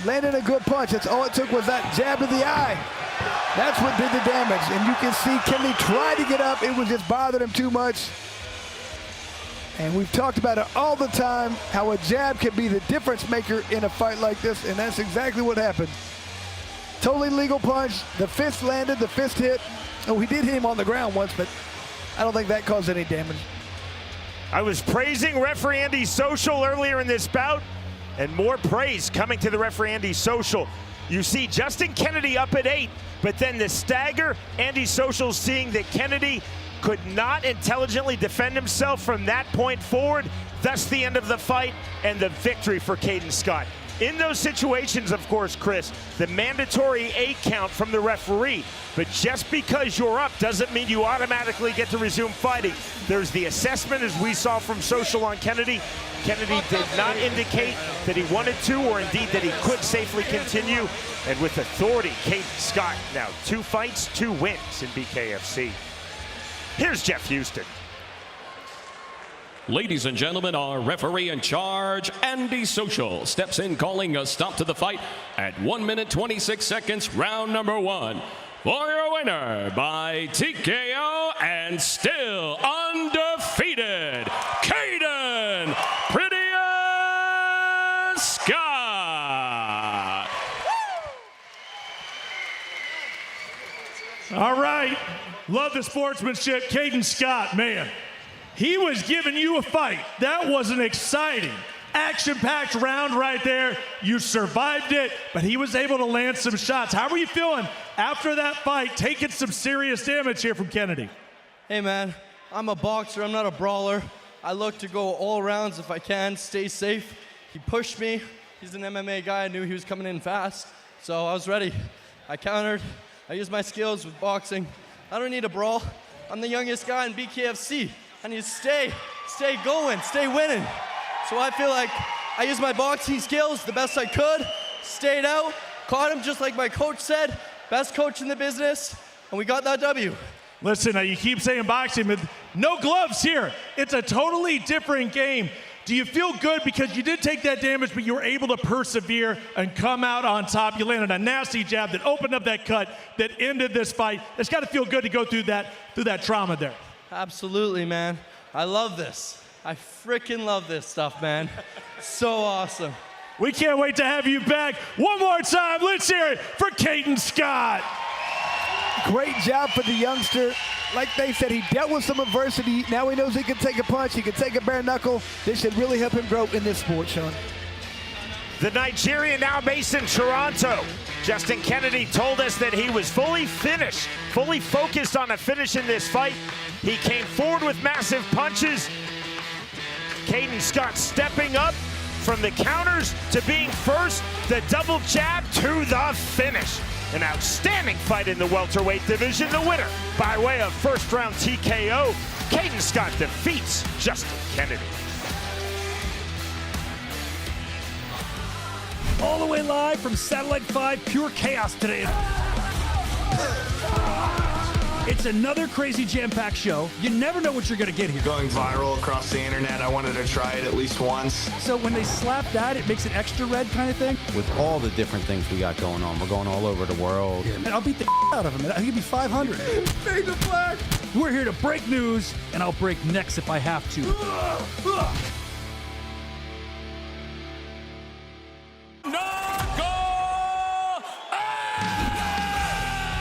landing a good punch. That's all it took was that jab to the eye. That's what did the damage. And you can see Kennedy tried to get up. It was just bothering him too much. And we've talked about it all the time, how a jab can be the difference maker in a fight like this, and that's exactly what happened. Totally legal punch. The fist landed, the fist hit. Oh, he did hit him on the ground once, but I don't think that caused any damage. I was praising referee Andy Social earlier in this bout, and more praise coming to the referee Andy Social. You see Justin Kennedy up at 8, but then the stagger, Andy Social seeing that Kennedy could not intelligently defend himself from that point forward, thus the end of the fight and the victory for Caden Scott. In those situations, of course, Chris, the mandatory 8 count from the referee, but just because you're up doesn't mean you automatically get to resume fighting. There's the assessment, as we saw from Social on Kennedy. Kennedy did not indicate that he wanted to, or indeed that he could safely continue. And with authority, Caden Scott now 2 fights, 2 wins in BKFC. Here's Jeff Houston. Ladies and gentlemen, our referee in charge, Andy Social, steps in calling a stop to the fight at 1 minute 26 seconds, round number 1. For your winner by TKO and still undefeated, Caden Scott. All right. Love the sportsmanship. Caden Scott, man. He was giving you a fight. That was an exciting, action-packed round right there. You survived it, but he was able to land some shots. How were you feeling after that fight, taking some serious damage here from Kennedy? Hey, man, I'm a boxer. I'm not a brawler. I look to go all rounds if I can, stay safe. He pushed me. He's an MMA guy. I knew he was coming in fast, so I was ready. I countered. I used my skills with boxing. I don't need a brawl. I'm the youngest guy in BKFC. I need to stay going, stay winning. So I feel like I used my boxing skills the best I could, stayed out, caught him just like my coach said, best coach in the business, and we got that W. Listen, you keep saying boxing, but no gloves here. It's a totally different game. Do you feel good because you did take that damage, but you were able to persevere and come out on top? You landed a nasty jab that opened up that cut that ended this fight. It's got to feel good to go through that trauma there. Absolutely, man. I love this. I freaking love this stuff, man. So awesome. We can't wait to have you back. One more time, let's hear it for Caden Scott. Great job for the youngster. Like they said, he dealt with some adversity. Now he knows he can take a punch, he can take a bare knuckle. This should really help him grow in this sport, Sean. The Nigerian now based in Toronto. Justin Kennedy told us that he was fully finished, fully focused on a finish in this fight. He came forward with massive punches. Caden Scott stepping up from the counters to being first, the double jab to the finish. An outstanding fight in the welterweight division. The winner by way of first round TKO. Caden Scott defeats Justin Kennedy. All the way live from Satellite 5 Pure Chaos today It's another crazy jam-packed show. You never know what you're going to get here. Going viral across the internet, I wanted to try it at least once. So when they slap that, it makes it extra red kind of thing? With all the different things we got going on, we're going all over the world. Yeah, man, I'll beat the out of him. I think it'd be 500. Fade the flag. We're here to break news, and I'll break necks if I have to.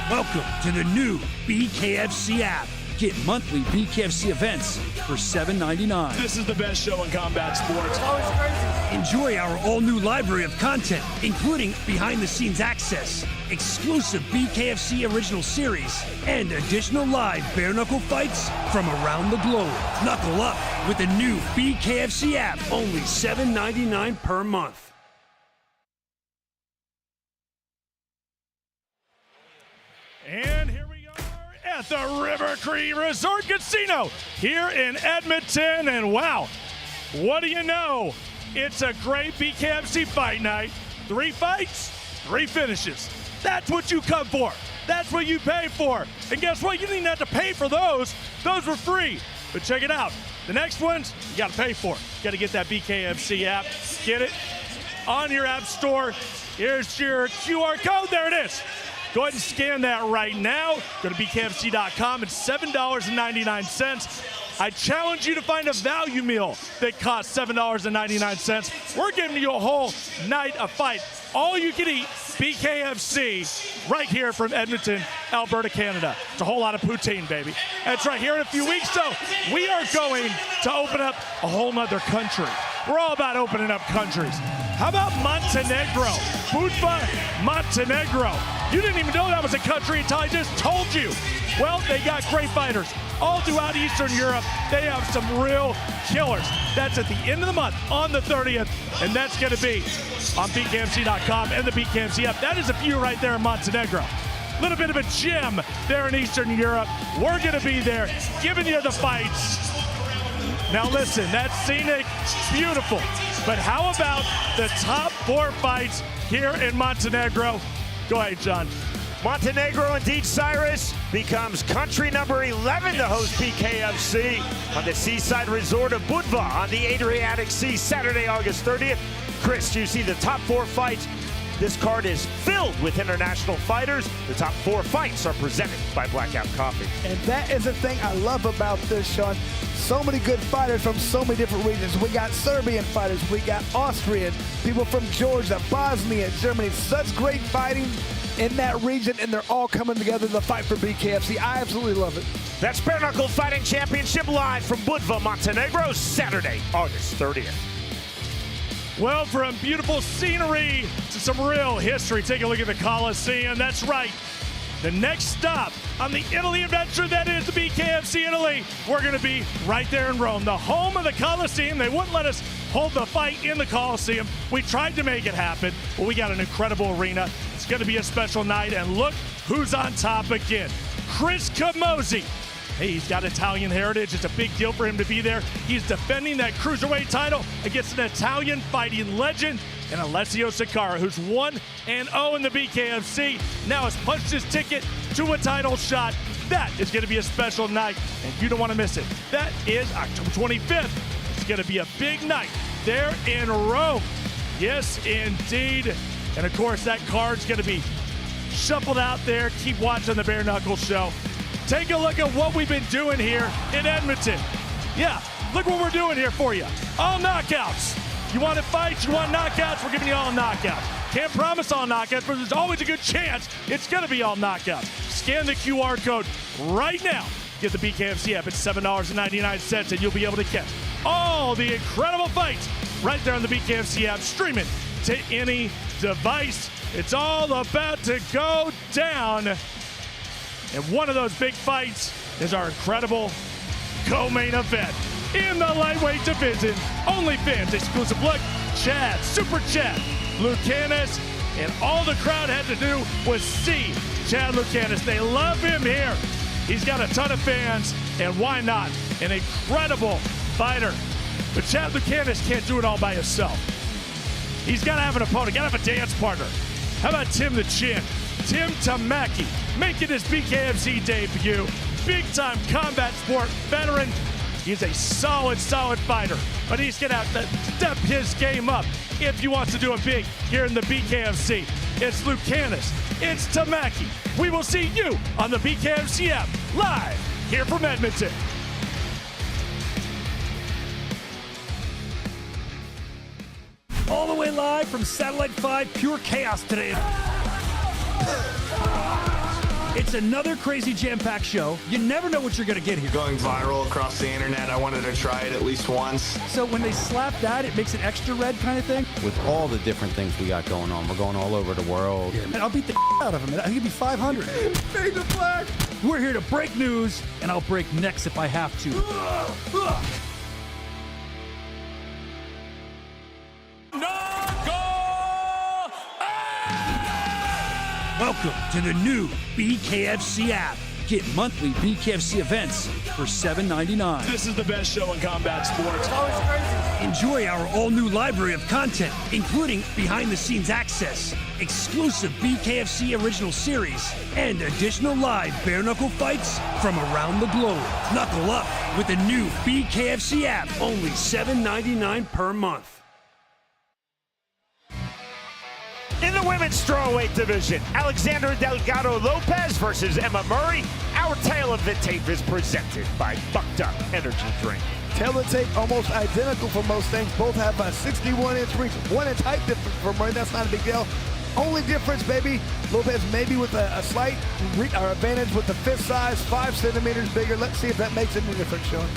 Welcome to the new BKFC app. Get monthly BKFC events for $7.99. This is the best show in combat sports. It's always crazy. Enjoy our all-new library of content, including behind-the-scenes access, exclusive BKFC original series, and additional live bare-knuckle fights from around the globe. Knuckle up with the new BKFC app, only $7.99 per month. And here we are at the River Cree Resort Casino here in Edmonton. And wow, what do you know? It's a great BKFC Fight Night. 3 fights, 3 finishes. That's what you come for. That's what you pay for. And guess what? You didn't have to pay for those. Those were free. But check it out. The next ones, you got to pay for. You got to get that BKFC app. Get it on your app store. Here's your QR code. There it is. Go ahead and scan that right now. Go to BKFC.com. It's $7.99. I challenge you to find a value meal that costs $7.99. We're giving you a whole night of fight. All you can eat, BKFC, right here from Edmonton, Alberta, Canada. It's a whole lot of poutine, baby. That's right. Here in a few weeks, though, we are going to open up a whole nother country. We're all about opening up countries. How about Montenegro? Budva, Montenegro. You didn't even know that was a country until I just told you. Well, they got great fighters all throughout Eastern Europe. They have some real killers. That's at the end of the month on the 30th, and that's going to be on BKFC.com and the BKFC app. That is a few right there in Montenegro. A little bit of a gem there in Eastern Europe. We're going to be there giving you the fights. Now listen, that's scenic, beautiful. But how about the top 4 fights here in Montenegro? Go ahead, John. Montenegro, indeed, Cyrus, becomes country number 11 to host BKFC on the seaside resort of Budva on the Adriatic Sea, Saturday, August 30th. Chris, you see the top 4 fights. This card is filled with international fighters. The top 4 fights are presented by Blackout Coffee. And that is the thing I love about this, Sean. So many good fighters from so many different regions. We got Serbian fighters, we got Austrian, people from Georgia, Bosnia, Germany. Such great fighting in that region, and they're all coming together to fight for BKFC. I absolutely love it. That's Bare Knuckle Fighting Championship live from Budva, Montenegro, Saturday, August 30th. Well, from beautiful scenery to some real history, take a look at the Coliseum. That's right. The next stop on the Italy adventure, that is the BKFC Italy. We're going to be right there in Rome, the home of the Coliseum. They wouldn't let us hold the fight in the Coliseum. We tried to make it happen, but we got an incredible arena. It's going to be a special night, and look who's on top again. Chris Camozzi. Hey, he's got Italian heritage. It's a big deal for him to be there. He's defending that cruiserweight title against an Italian fighting legend, and Alessio Sakara, who's 1-0 in the BKFC, now has punched his ticket to a title shot. That is going to be a special night, and you don't want to miss it. That is October 25th. It's going to be a big night there in Rome. Yes, indeed. And, of course, that card's going to be shuffled out there. Keep watching the Bare Knuckle Show. Take a look at what we've been doing here in Edmonton. Yeah, look what we're doing here for you. All knockouts. You want to fight, you want knockouts, we're giving you all knockouts. Can't promise all knockouts, but there's always a good chance it's going to be all knockouts. Scan the QR code right now. Get the BKFC app. It's $7.99, and you'll be able to catch all the incredible fights right there on the BKFC app, streaming to any device. It's all about to go down. And one of those big fights is our incredible co-main event in the lightweight division. OnlyFans exclusive look. Chad, Super Chad, Lucanis, and all the crowd had to do was see Chad Lucanis. They love him here. He's got a ton of fans, and why not? An incredible fighter. But Chad Lucanis can't do it all by himself. He's got to have an opponent, got to have a dance partner. How about Tim the Chin? Tim Tamaki. making his BKFC debut. Big-time combat sport veteran. He's a solid fighter, but he's going to have to step his game up if he wants to do it big here in the BKFC. It's Lucanis. It's Tamaki. We will see you on the BKFC app live here from Edmonton. All the way live from Satellite 5, pure chaos today. It's another crazy jam-packed show. You never know what you're going to get here. Going viral across the internet, I wanted to try it at least once. So when they slap that, it makes it extra red kind of thing? With all the different things we got going on, we're going all over the world. Yeah, man, I'll beat the out of him. I think it'd be 500. Fade the flag. We're here to break news, and I'll break necks if I have to. Welcome to the new BKFC app. Get monthly BKFC events for $7.99. This is the best show in combat sports. It's always crazy. Enjoy our all-new library of content, including behind-the-scenes access, exclusive BKFC original series, and additional live bare-knuckle fights from around the globe. Knuckle up with the new BKFC app, only $7.99 per month. In the women's strawweight division, Alexandra Delgado Lopez versus Emma Murray. Our tale of the tape is presented by Bucked Up Energy Drink. Tail of the tape almost identical for most things. Both have a 61-inch reach. 1 inch height difference for Murray. That's not a big deal. Only difference, baby, Lopez maybe with a slight advantage with the fist size, 5 centimeters bigger. Let's see if that makes any difference, Sean.